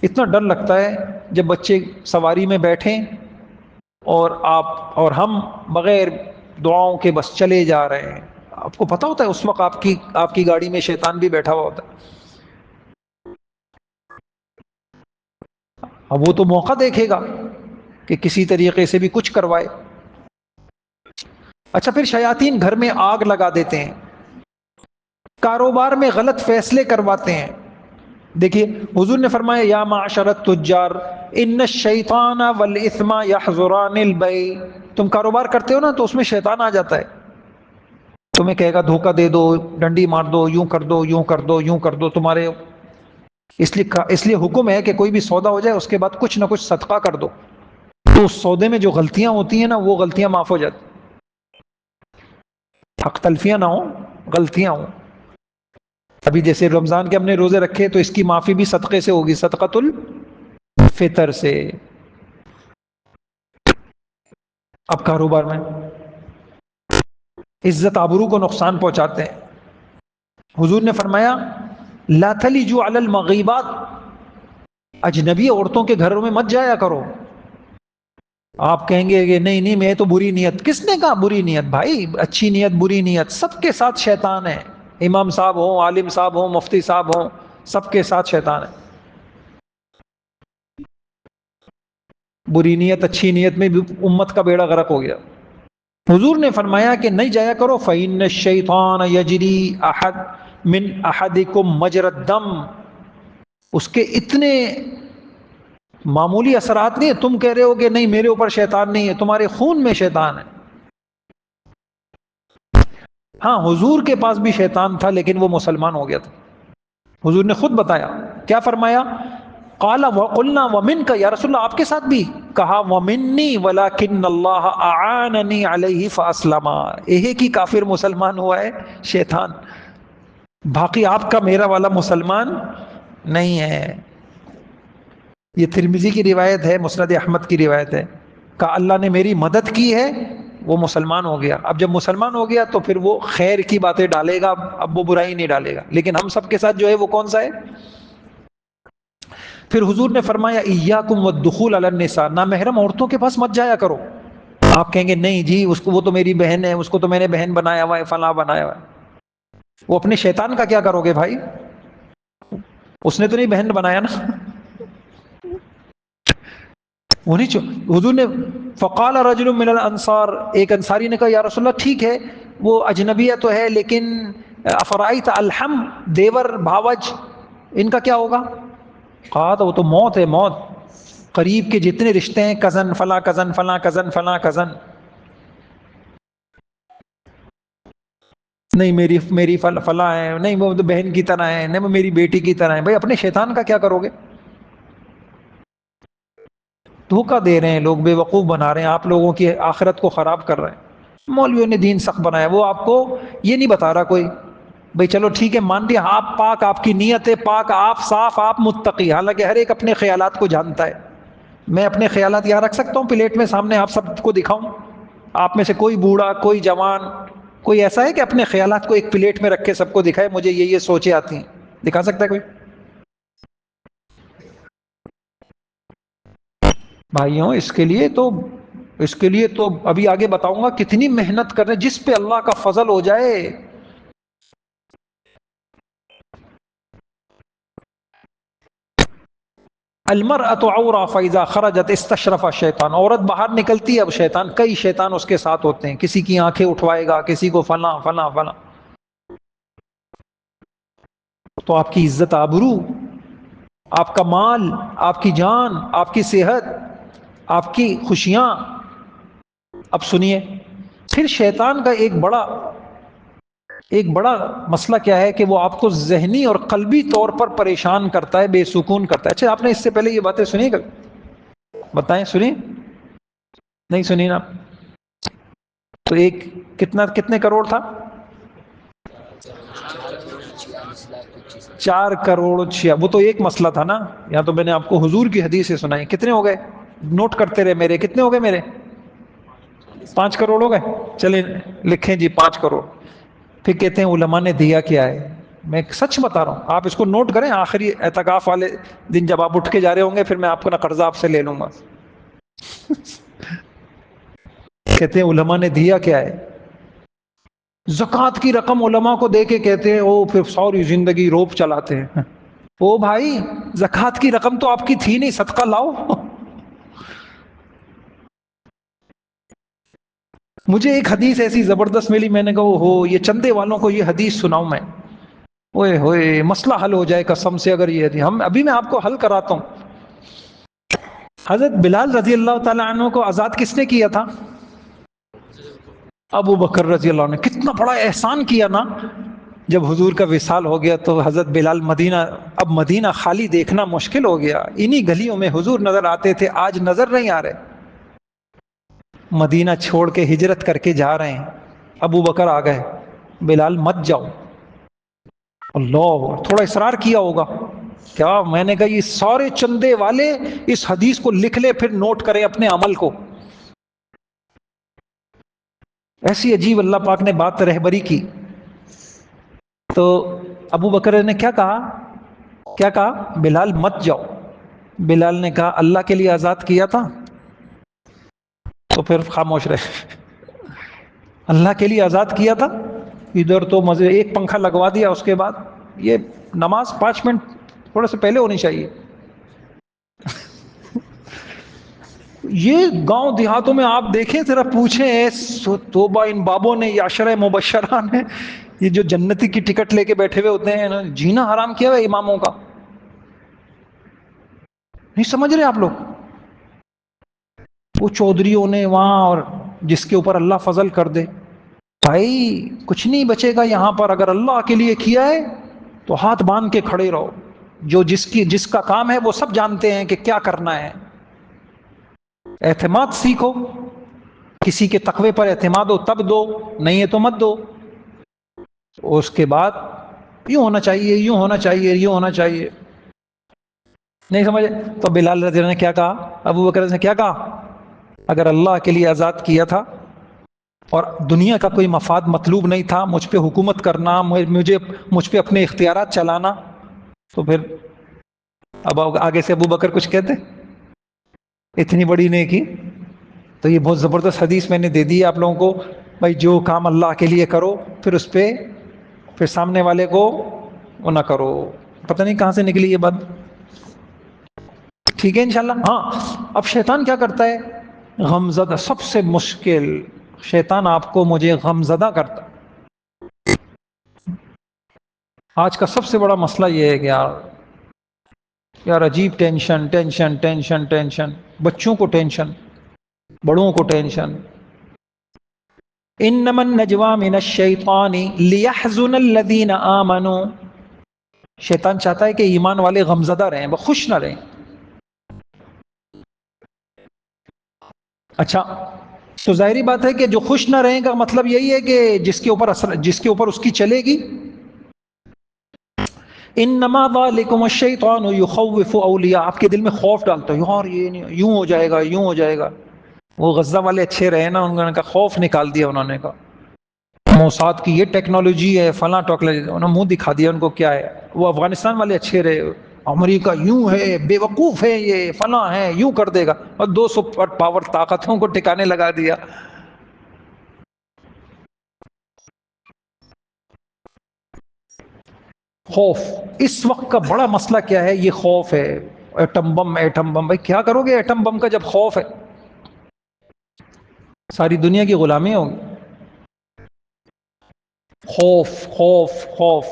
اتنا ڈر لگتا ہے جب بچے سواری میں بیٹھیں اور ہم بغیر دعاؤں کے بس چلے جا رہے ہیں۔ آپ کو پتہ ہوتا ہے اس وقت آپ کی گاڑی میں شیطان بھی بیٹھا ہوا ہوتا ہے۔ اب وہ تو موقع دیکھے گا کہ کسی طریقے سے بھی کچھ کروائے۔ اچھا، پھر شیاطین گھر میں آگ لگا دیتے ہیں، کاروبار میں غلط فیصلے کرواتے ہیں۔ دیکھیے حضور نے فرمایا یا معشر التجار ان الشیطان والاثم یحضران البیع، تم کاروبار کرتے ہو نا تو اس میں شیطان آ جاتا ہے، تمہیں کہے گا دھوکہ دے دو، ڈنڈی مار دو، یوں کر دو، یوں کر دو، یوں کر دو، تمہارے اس لیے حکم ہے کہ کوئی بھی سودا ہو جائے اس کے بعد کچھ نہ کچھ صدقہ کر دو، تو اس سودے میں جو غلطیاں ہوتی ہیں نا وہ غلطیاں معاف ہو جاتی، حق تلفیاں نہ ہوں، غلطیاں ہوں۔ ابھی جیسے رمضان کے ہم نے روزے رکھے تو اس کی معافی بھی صدقے سے ہوگی، صدقۃ الفطر سے. اب کاروبار میں عزت آبرو کو نقصان پہنچاتے ہیں. حضور نے فرمایا لا تلجوا علی المغیبات، اجنبی عورتوں کے گھروں میں مت جایا کرو. آپ کہیں گے کہ نہیں میں تو بری نیت. کس نے کہا بری نیت؟ بھائی اچھی نیت بری نیت سب کے ساتھ شیطان ہے. امام صاحب ہوں، عالم صاحب ہوں، مفتی صاحب ہوں، سب کے ساتھ شیطان ہے. بری نیت اچھی نیت میں بھی امت کا بیڑا غرق ہو گیا. حضور نے فرمایا کہ نہیں جایا کرو. فإن الشیطان یجری احد من احدکم مجری الدم، اس کے اتنے معمولی اثرات نہیں ہے. تم کہہ رہے ہو کہ نہیں میرے اوپر شیطان نہیں ہے، تمہارے خون میں شیطان ہے. ہاں حضور کے پاس بھی شیطان تھا لیکن وہ مسلمان ہو گیا تھا. حضور نے خود بتایا. کیا فرمایا؟ قال وقلنا ومنک، یا رسول اللہ آپ کے ساتھ بھی؟ کہا ومنی ولکن اللہ اعاننی علیہ فاسلم. ایک ہی کافر مسلمان ہوا ہے شیطان، باقی آپ کا میرا والا مسلمان نہیں ہے. یہ ترمذی کی روایت ہے، مسند احمد کی روایت ہے. کہ اللہ نے میری مدد کی ہے، وہ مسلمان ہو گیا. اب جب مسلمان ہو گیا تو پھر وہ خیر کی باتیں ڈالے گا، اب وہ برائی نہیں ڈالے گا. لیکن ہم سب کے ساتھ جو ہے وہ کون سا ہے؟ پھر حضور نے فرمایا ایاکم والدخول علی النساء، نامحرم عورتوں کے پاس مت جایا کرو. آپ کہیں گے نہیں جی اس کو، وہ تو میری بہن ہے، اس کو تو میں نے بہن بنایا ہوا ہے، فلاں بنایا ہوا ہے. وہ اپنے شیطان کا کیا کرو گے بھائی؟ اس نے تو نہیں بہن بنایا نا. حضور نے فقال رجل من الانصار، ایک انصاری نے کہا یا رسول اللہ ٹھیک ہے وہ اجنبیہ تو ہے لیکن افرائیت الحم، دیور بھاوج، ان کا کیا ہوگا؟ کہا تو وہ تو موت ہے، موت. قریب کے جتنے رشتے ہیں، کزن فلاں کزن فلاں کزن فلاں کزن، نہیں میری فلاں ہے، نہیں وہ تو بہن کی طرح ہے، نہیں وہ میری بیٹی کی طرح ہے. بھائی اپنے شیطان کا کیا کرو گے؟ دھوکہ دے رہے ہیں لوگ، بے وقوف بنا رہے ہیں، آپ لوگوں کی آخرت کو خراب کر رہے ہیں. مولویوں نے دین سخت بنایا، وہ آپ کو یہ نہیں بتا رہا کوئی بھائی چلو ٹھیک ہے مان لیا آپ پاک، آپ کی نیت ہے پاک، آپ صاف، آپ متقی. حالانکہ ہر ایک اپنے خیالات کو جانتا ہے. میں اپنے خیالات یہاں رکھ سکتا ہوں پلیٹ میں سامنے، آپ سب کو دکھاؤں؟ آپ میں سے کوئی بوڑھا، کوئی جوان، کوئی ایسا ہے کہ اپنے خیالات کو ایک پلیٹ میں رکھ کے سب کو دکھائے مجھے یہ سوچیں آتی ہیں؟ دکھا سکتا ہے کوئی؟ بھائیوں اس کے لیے تو ابھی آگے بتاؤں گا کتنی محنت کر رہے ہیں. جس پہ اللہ کا فضل ہو جائے. المرأۃ عورہ فاذا خرجت استشرف الشیطان، عورت باہر نکلتی ہے اب شیطان، کئی شیطان اس کے ساتھ ہوتے ہیں. کسی کی آنکھیں اٹھوائے گا، کسی کو فلاں فلاں فلاں. تو آپ کی عزت آبرو، آپ کا مال، آپ کی جان، آپ کی صحت، آپ کی خوشیاں. اب سنیے پھر شیطان کا ایک بڑا مسئلہ کیا ہے کہ وہ آپ کو ذہنی اور قلبی طور پر پریشان کرتا ہے، بے سکون کرتا ہے. اچھا آپ نے اس سے پہلے یہ باتیں سنی؟ بتائیں سنی؟ نہیں سنی نا؟ تو ایک کتنے کروڑ تھا؟ 4 کروڑ 6، وہ تو ایک مسئلہ تھا نا. یا تو میں نے آپ کو حضور کی حدیث سے سنائی. کتنے ہو گئے؟ نوٹ کرتے رہے میرے. کتنے ہو گئے میرے؟ 5 کروڑ ہو گئے. چلیں لکھیں جی 5 کروڑ. پھر کہتے ہیں علماء نے دیا کیا ہے. میں سچ بتا رہا ہوں، آپ اس کو نوٹ کریں. آخری اعتکاف والے دن جب آپ اٹھ کے جا رہے ہوں گے پھر میں آپ کو نہ قرضہ آپ سے لے لوں گا. کہتے ہیں علماء نے دیا کیا ہے. زکوٰۃ کی رقم علماء کو دے کے کہتے ہیں وہ پھر ساری زندگی روپ چلاتے ہیں. او بھائی زکوٰۃ کی رقم تو آپ کی تھی نہیں، صدقہ لاؤ. مجھے ایک حدیث ایسی زبردست ملی، میں نے کہا ہو یہ چندے والوں کو یہ حدیث سناؤں میں. اوئے ہوئے مسئلہ حل ہو جائے قسم سے اگر یہ حدیث. ابھی میں آپ کو حل کراتا ہوں. حضرت بلال رضی اللہ تعالیٰ عنہ کو آزاد کس نے کیا تھا؟ ابو بکر رضی اللہ عنہ. کتنا بڑا احسان کیا نا. جب حضور کا وصال ہو گیا تو حضرت بلال اب مدینہ خالی دیکھنا مشکل ہو گیا. انہی گلیوں میں حضور نظر آتے تھے، آج نظر نہیں آ رہے. مدینہ چھوڑ کے ہجرت کر کے جا رہے ہیں. ابو بکر آ گئے، بلال مت جاؤ. اللہ، تھوڑا اصرار کیا ہوگا کیا؟ میں نے کہا یہ سارے چندے والے اس حدیث کو لکھ لے، پھر نوٹ کریں اپنے عمل کو. ایسی عجیب اللہ پاک نے بات رہبری کی. تو ابو بکر نے کیا کہا؟ کیا کہا؟ بلال مت جاؤ. بلال نے کہا اللہ کے لیے آزاد کیا تھا. تو پھر خاموش رہے. اللہ کے لیے آزاد کیا تھا. ادھر تو مزے، ایک پنکھا لگوا دیا. اس کے بعد یہ نماز 5 منٹ تھوڑے سے پہلے ہونی چاہیے. یہ گاؤں دیہاتوں میں آپ دیکھیں ذرا، پوچھیں توبہ ان بابوں نے، یہ عشرہ مبشرہ نے، یہ جو جنتی کی ٹکٹ لے کے بیٹھے ہوئے ہوتے ہیں، جینا حرام کیا ہوا اماموں کا. نہیں سمجھ رہے آپ لوگ؟ وہ چودھریوں نے وہاں، اور جس کے اوپر اللہ فضل کر دے، بھائی کچھ نہیں بچے گا یہاں پر. اگر اللہ کے لیے کیا ہے تو ہاتھ باندھ کے کھڑے رہو. جو جس کا کام ہے وہ سب جانتے ہیں کہ کیا کرنا ہے. اعتماد سیکھو. کسی کے تقوی پر اعتماد ہو تب دو، نہیں ہے تو مت دو. اس کے بعد یوں ہونا چاہیے، یوں ہونا چاہیے، یوں ہونا چاہیے. نہیں سمجھے؟ تو بلال رضی اللہ نے کیا کہا؟ ابو بکر نے کیا کہا؟ اگر اللہ کے لیے آزاد کیا تھا اور دنیا کا کوئی مفاد مطلوب نہیں تھا، مجھ پہ حکومت کرنا، مجھ پہ اپنے اختیارات چلانا، تو پھر اب آگے سے ابو بکر کچھ کہتے؟ اتنی بڑی نیکی. تو یہ بہت زبردست حدیث میں نے دے دی آپ لوگوں کو. بھائی جو کام اللہ کے لیے کرو، پھر اس پہ پھر سامنے والے کو وہ نہ کرو. پتہ نہیں کہاں سے نکلی یہ بات. ٹھیک ہے انشاءاللہ. ہاں اب شیطان کیا کرتا ہے؟ غمزدہ. سب سے مشکل شیطان آپ کو مجھے غمزدہ کرتا. آج کا سب سے بڑا مسئلہ یہ ہے کہ یار عجیب ٹینشن ٹینشن ٹینشن ٹینشن. بچوں کو ٹینشن، بڑوں کو ٹینشن. انما النجوى من الشیطان لیحزن الذین آمنوا. شیطان چاہتا ہے کہ ایمان والے غمزدہ رہیں، وہ خوش نہ رہیں. اچھا تو ظاہری بات ہے کہ جو خوش نہ رہیں کا مطلب یہی ہے کہ جس کے اوپر اس کی چلے گی. انما ذالکم الشیطان یخوف اولیاء. آپ کے دل میں خوف ڈالتا ہے، یار یہ نہیں، یوں ہو جائے گا، یوں ہو جائے گا. وہ غزہ والے اچھے رہے نا، انہوں نے کہا خوف نکال دیا. انہوں نے کہا موساد کی یہ ٹیکنالوجی ہے، فلاں ٹیکنالوجی، انہوں نے منہ دکھا دیا ان کو کیا ہے. وہ افغانستان والے اچھے رہے، امریکہ یوں ہے، بے وقوف ہے، یہ فلاں ہے، یوں کر دے گا، اور 200 پاور طاقتوں کو ٹھکانے لگا دیا. خوف اس وقت کا بڑا مسئلہ کیا ہے؟ یہ خوف ہے. Atom bomb, atom bomb. بھائی کیا کرو گے ایٹم بم کا جب خوف ہے؟ ساری دنیا کی غلامی ہوگی. خوف خوف خوف.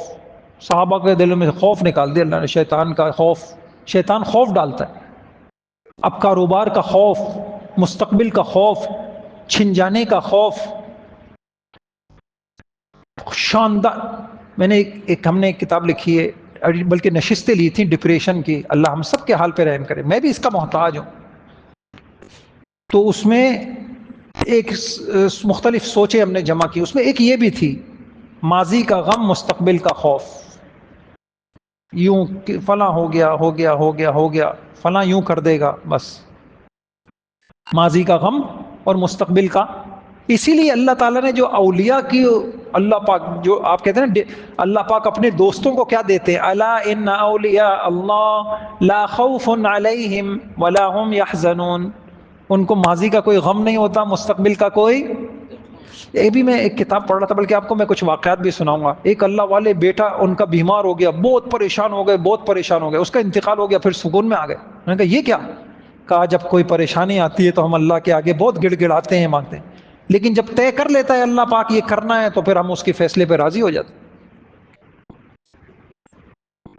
صحابہ کے دلوں میں خوف نکال دیا اللہ نے. شیطان کا خوف، شیطان خوف ڈالتا ہے. اب کاروبار کا خوف، مستقبل کا خوف، چھن جانے کا خوف. شاندار. میں نے ہم نے ایک کتاب لکھی ہے، بلکہ نشستیں لی تھیں ڈپریشن کی. اللہ ہم سب کے حال پہ رحم کرے، میں بھی اس کا محتاج ہوں. تو اس میں ایک مختلف سوچیں ہم نے جمع کی. اس میں ایک یہ بھی تھی، ماضی کا غم، مستقبل کا خوف. یوں فلاں ہو گیا ہو گیا ہو گیا ہو گیا، فلاں یوں کر دے گا، بس. ماضی کا غم اور مستقبل کا. اسی لیے اللہ تعالیٰ نے جو اولیاء کی، اللہ پاک جو آپ کہتے ہیں نا، اللہ پاک اپنے دوستوں کو کیا دیتے ہیں؟ الا ان اولیاء اللہ لا خوف علیہم ولا هم يحزنون. ان کو ماضی کا کوئی غم نہیں ہوتا، مستقبل کا کوئی. یہ بھی میں ایک کتاب پڑھ رہا تھا، بلکہ آپ کو میں کچھ واقعات بھی سناؤں گا. ایک اللہ والے بیٹا ان کا بیمار ہو گیا، بہت پریشان ہو گئے، بہت پریشان ہو گئے. اس کا انتقال ہو گیا، پھر سکون میں آ گئے. میں نے کہا یہ کیا؟ کہا جب کوئی پریشانی آتی ہے تو ہم اللہ کے آگے بہت گڑ گڑاتے ہیں، مانگتے ہیں، لیکن جب طے کر لیتا ہے اللہ پاک یہ کرنا ہے، تو پھر ہم اس کے فیصلے پہ راضی ہو جاتے ہیں.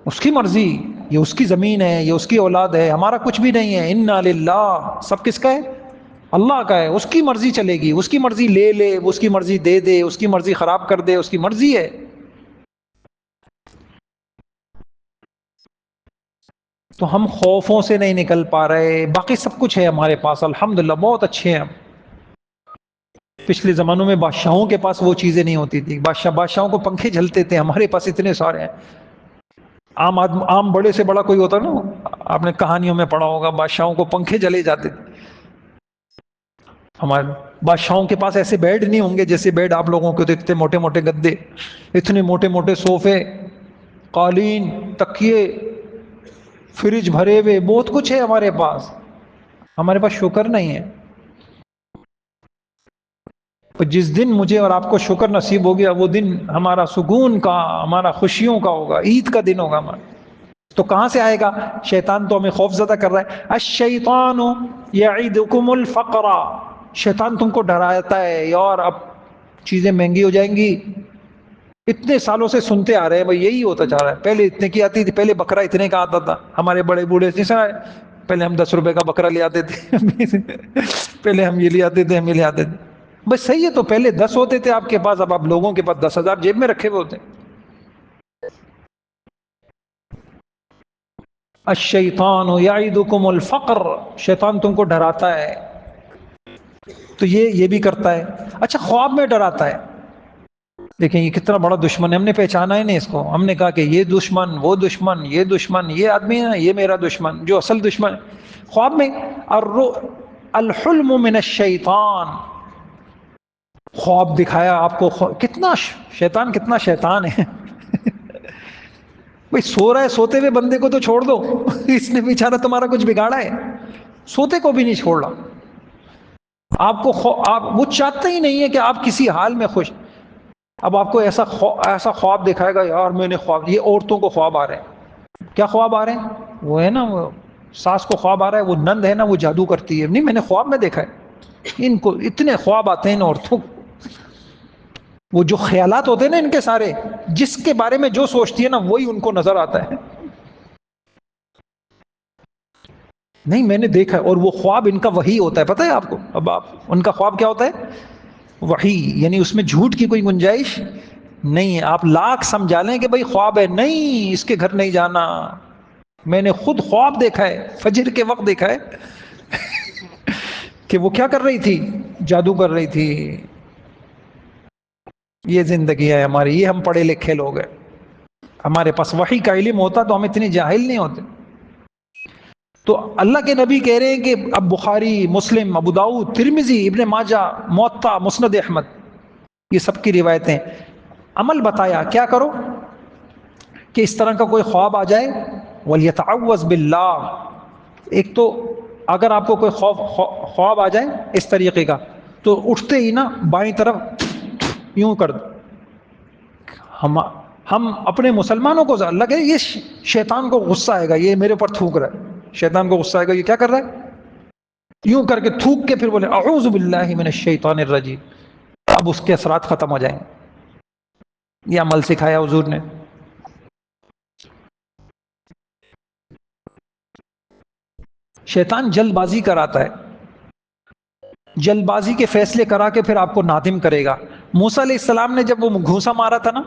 اس کی مرضی، یہ اس کی زمین ہے، یہ اس کی اولاد ہے، ہمارا کچھ بھی نہیں ہے. انا للہ. سب کس کا ہے؟ اللہ کا ہے. اس کی مرضی چلے گی، اس کی مرضی لے لے، اس کی مرضی دے دے، اس کی مرضی خراب کر دے، اس کی مرضی ہے. تو ہم خوفوں سے نہیں نکل پا رہے. باقی سب کچھ ہے ہمارے پاس الحمدللہ، بہت اچھے ہیں ہم. پچھلے زمانوں میں بادشاہوں کے پاس وہ چیزیں نہیں ہوتی تھی، بادشاہوں کو پنکھے جھلتے تھے، ہمارے پاس اتنے سارے ہیں. عام بڑے سے بڑا کوئی ہوتا نا، آپ نے کہانیوں میں پڑھا ہوگا بادشاہوں کو پنکھے جلے جاتے تھے. ہمارے بادشاہوں کے پاس ایسے بیڈ نہیں ہوں گے جیسے بیڈ آپ لوگوں کے، تو اتنے موٹے موٹے گدے، اتنے موٹے موٹے صوفے، قالین، تکیے، فریج بھرے ہوئے، بہت کچھ ہے ہمارے پاس. ہمارے پاس شکر نہیں ہے. جس دن مجھے اور آپ کو شکر نصیب ہو گیا، وہ دن ہمارا سکون کا، ہمارا خوشیوں کا ہوگا، عید کا دن ہوگا ہمارا. تو کہاں سے آئے گا؟ شیطان تو ہمیں خوف زدہ کر رہا ہے. الشیطان یعدکم الفقر، شیطان تم کو ڈراتا ہے یار اب چیزیں مہنگی ہو جائیں گی. اتنے سالوں سے سنتے آ رہے ہیں بھائی، یہی ہوتا جا رہا ہے. پہلے اتنے کی آتی تھی، پہلے بکرا اتنے کا آتا تھا. ہمارے بڑے بوڑھے جیسے پہلے ہم 10 روپے کا بکرا لے آتے تھے پہلے ہم یہ لے آتے تھے، ہم یہ لے آتے تھے. بس صحیح ہے، تو پہلے 10 ہوتے تھے آپ کے پاس، اب آپ لوگوں کے پاس 10,000 جیب میں رکھے ہوئے ہوتے. الشیطان یعدکم الفقر، شیطان تم کو ڈراتا ہے. تو یہ بھی کرتا ہے. اچھا، خواب میں ڈراتا ہے. دیکھیں یہ کتنا بڑا دشمن ہے، ہم نے پہچانا ہی نہیں اس کو. ہم نے کہا کہ یہ دشمن، وہ دشمن، یہ دشمن، یہ آدمی ہے یہ میرا دشمن. جو اصل دشمن خواب میں الحلم من الشیطان، خواب دکھایا آپ کو. کتنا شیطان، کتنا شیطان ہے بھئی سو رہا ہے، سوتے ہوئے بندے کو تو چھوڑ دو اس نے بیچارہ تمہارا کچھ بگاڑا ہے؟ سوتے کو بھی نہیں چھوڑ رہا. آپ کو وہ چاہتا ہی نہیں ہے کہ آپ کسی حال میں خوش. اب آپ کو ایسا خواب دکھائے گا، یار میں نے خواب، یہ عورتوں کو خواب آ رہے ہیں. کیا خواب آ رہے ہیں؟ وہ ہے نا، وہ ساس کو خواب آ رہا ہے، وہ نند ہے نا، وہ جادو کرتی ہے. نہیں، میں نے خواب میں دیکھا ہے. ان کو اتنے خواب آتے ہیں ان عورتوں کو. وہ جو خیالات ہوتے ہیں نا ان کے سارے، جس کے بارے میں جو سوچتی ہے نا وہی ان کو نظر آتا ہے. نہیں، میں نے دیکھا ہے. اور وہ خواب ان کا وحی ہوتا ہے، پتہ ہے آپ کو؟ اب ان کا خواب کیا ہوتا ہے؟ وحی. یعنی اس میں جھوٹ کی کوئی گنجائش نہیں ہے. آپ لاکھ سمجھا لیں کہ بھائی خواب ہے، نہیں اس کے گھر نہیں جانا. میں نے خود خواب دیکھا ہے، فجر کے وقت دیکھا ہے کہ وہ کیا کر رہی تھی؟ جادو کر رہی تھی. یہ زندگی ہے ہماری، یہ ہم پڑھے لکھے لوگ ہیں. ہمارے پاس وحی کا علم ہوتا تو ہم اتنے جاہل نہیں ہوتے. تو اللہ کے نبی کہہ رہے ہیں کہ اب بخاری، مسلم، ابو داؤد، ترمذی، ابن ماجہ، موطا، مسند احمد، یہ سب کی روایتیں. عمل بتایا کیا کرو کہ اس طرح کا کوئی خواب آ جائے، وَلْيَتَعَوَّذْ بِاللَّهِ. ایک تو اگر آپ کو کوئی خواب آ جائے اس طریقے کا، تو اٹھتے ہی نا بائیں طرف یوں کر دو. ہم اپنے مسلمانوں کو اللہ کہ یہ شیطان کو غصہ آئے گا، یہ میرے اوپر تھوک رہا ہے. شیطان کو غصہ آئے گا، یہ کیا کر رہا ہے؟ یوں کر کے تھوک کے پھر بولے اعوذ باللہ من الشیطان الرجیم. اب اس کے اثرات ختم ہو جائیں. یہ عمل سکھایا حضور نے. شیطان جلد بازی کراتا ہے، جلد بازی کے فیصلے کرا کے پھر آپ کو نادم کرے گا. موسیٰ علیہ السلام نے جب وہ گھونسا مارا تھا نا،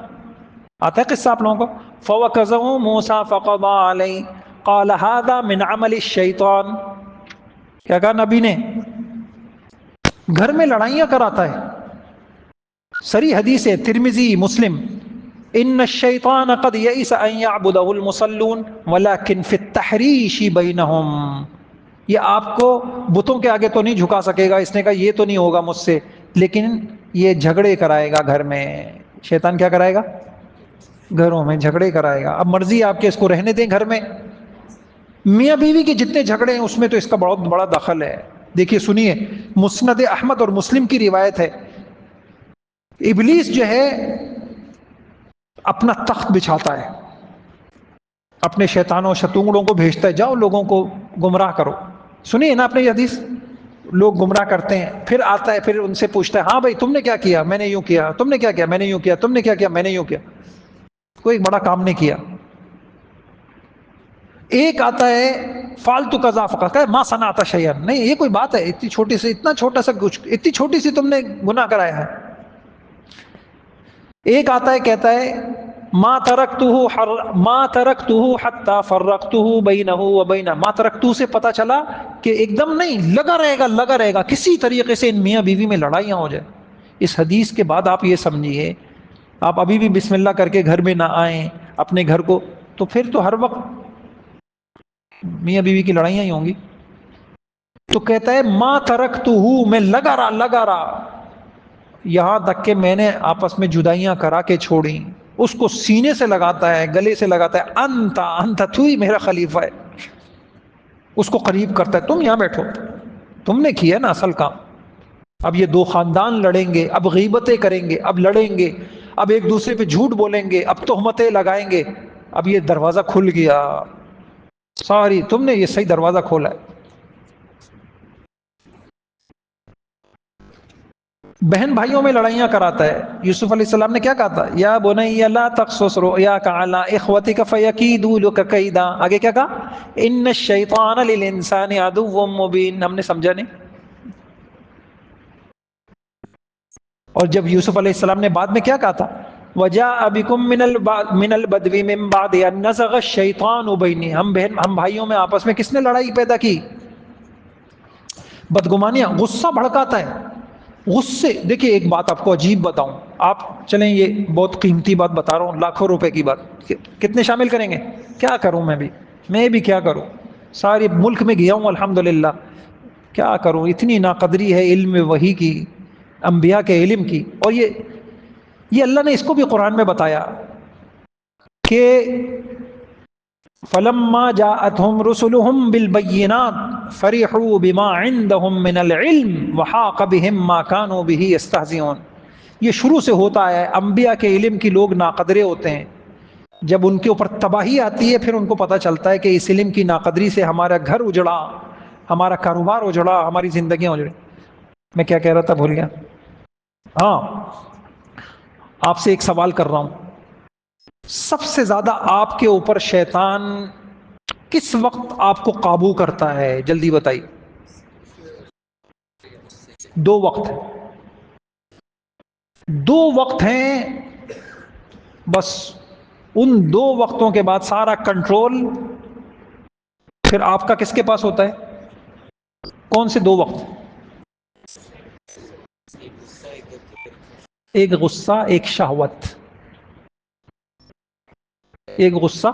آتا ہے قصہ آپ لوگوں کو. فَوَكَزَهُ مُوسَىٰ فَقَضَىٰ عَلَيْهِ قَالَ هَذَا مِنْ عَمَلِ الشَّيْطَانِ. کیا کہا نبی نے؟ گھر میں لڑائیاں کراتا ہے. صریح حدیث ہے، ترمذی، مسلم. ان الشیطان قد یئس ان یعبدہ المصلون ولکن فی التحریش بینہم. یہ آپ کو بتوں کے آگے تو نہیں جھکا سکے گا، اس نے کہا یہ تو نہیں ہوگا مجھ سے، لیکن یہ جھگڑے کرائے گا گھر میں. شیطان کیا کرائے گا؟ گھروں میں جھگڑے کرائے گا. اب مرضی آپ کے اس کو رہنے دیں گھر میں. میاں بیوی کے جتنے جھگڑے ہیں اس میں تو اس کا بہت بڑا دخل ہے. دیکھیے سنیے، مسند احمد اور مسلم کی روایت ہے، ابلیس جو ہے اپنا تخت بچھاتا ہے، اپنے شیطانوں شتونگڑوں کو بھیجتا ہے، جاؤ لوگوں کو گمراہ کرو. سنیے نا اپنے یہ حدیث. لوگ گمراہ کرتے ہیں، پھر آتا ہے، پھر ان سے پوچھتا ہے ہاں بھائی تم نے کیا کیا؟ میں نے یوں کیا. تم نے کیا کیا؟ میں نے یوں کیا. تم نے کیا کیا؟ میں نے یوں کیا. کوئی بڑا کام نہیں کیا. ایک آتا ہے فالتو قضا فقط کہ ما صنعت شیئا. نہیں، یہ کوئی بات ہے؟ اتنی چھوٹی سی، اتنا چھوٹا سا کچھ، اتنی چھوٹی سی تم نے گناہ کرایا ہے. ایک آتا ہے کہتا ہے ما ترکتہ حتی فرقتہ بینہ وبینہ. ما ترکتہ سے پتہ چلا کہ ایک دم نہیں، لگا رہے گا کسی طریقے سے ان میاں بیوی میں لڑائیاں ہو جائے. اس حدیث کے بعد آپ یہ سمجھیے، آپ ابھی بھی بسم اللہ کر کے گھر میں نہ آئیں اپنے گھر کو، تو پھر تو ہر وقت میاں بیوی کی لڑائیاں ہی ہوں گی۔ تو کہتا ہے ما ترکتہ، میں لگا رہا یہاں تک کہ میں نے آپس میں جدائیاں کرا کے چھوڑی۔ اس کو سینے سے لگاتا ہے، گلے سے لگاتا ہے، انت تو ہی میرا خلیفہ ہے، اس کو قریب کرتا ہے، تم یہاں بیٹھو، تم نے کیا نا اصل کام۔ اب یہ دو خاندان لڑیں گے، اب غیبتیں کریں گے، اب لڑیں گے، اب ایک دوسرے پہ جھوٹ بولیں گے، اب تہمتیں لگائیں گے۔ اب یہ دروازہ کھل گیا، ساری تم نے یہ صحیح دروازہ کھولا ہے۔ بہن بھائیوں میں لڑائیاں کراتا ہے۔ یوسف علیہ السلام نے کیا کہا تھا؟ یا بنی لا تقصص رؤیاک علی اخوتک فیکیدوا لک کیدا۔ آگے کیا کہا؟ ان الشیطان للانسان عدو مبین۔ ہم نے سمجھا نہیں؟ اور جب یوسف علیہ السلام نے بعد میں کیا کہا تھا؟ وجاء بکم من البدو من بعد ان نزغ الشیطان بینی۔ ہم بھائیوں میں آپس میں کس نے لڑائی پیدا کی؟ بدگمانیاں، غصہ بھڑکاتا ہے۔ غصے، دیکھیں ایک بات آپ کو عجیب بتاؤں، آپ چلیں یہ بہت قیمتی بات بتا رہا ہوں، لاکھوں روپے کی بات، کتنے شامل کریں گے؟ کیا کروں میں بھی کیا کروں؟ سارے ملک میں گیا ہوں الحمدللہ، کیا کروں؟ اتنی ناقدری ہے علم وحی کی، انبیاء کے علم کی۔ اور یہ اللہ نے اس کو بھی قرآن میں بتایا کہ فَلَمَّا جَاءَتْهُمْ رُسُلُهُمْ بِالْبَيِّنَاتِ فَرِحُوا بِمَا عِندَهُمْ مِنَ الْعِلْمِ وَحَاقَ بِهِمْ مَا كَانُوا بِهِ يَسْتَهْزِئُونَ۔ یہ شروع سے ہوتا ہے، انبیاء کے علم کی لوگ ناقدرے ہوتے ہیں، جب ان کے اوپر تباہی آتی ہے پھر ان کو پتہ چلتا ہے کہ اس علم کی ناقدری سے ہمارا گھر اجڑا، ہمارا کاروبار اجڑا، ہماری زندگیاں اجڑی۔ میں کیا کہہ رہا تھا، بھول گیا۔ ہاں، آپ سے ایک سوال کر رہا ہوں، سب سے زیادہ آپ کے اوپر شیطان کس وقت آپ کو قابو کرتا ہے؟ جلدی بتائیے۔ دو وقت، دو وقت ہیں بس، ان دو وقتوں کے بعد سارا کنٹرول پھر آپ کا کس کے پاس ہوتا ہے؟ کون سے دو وقت؟ ایک غصہ، ایک شہوت۔ ایک غصہ،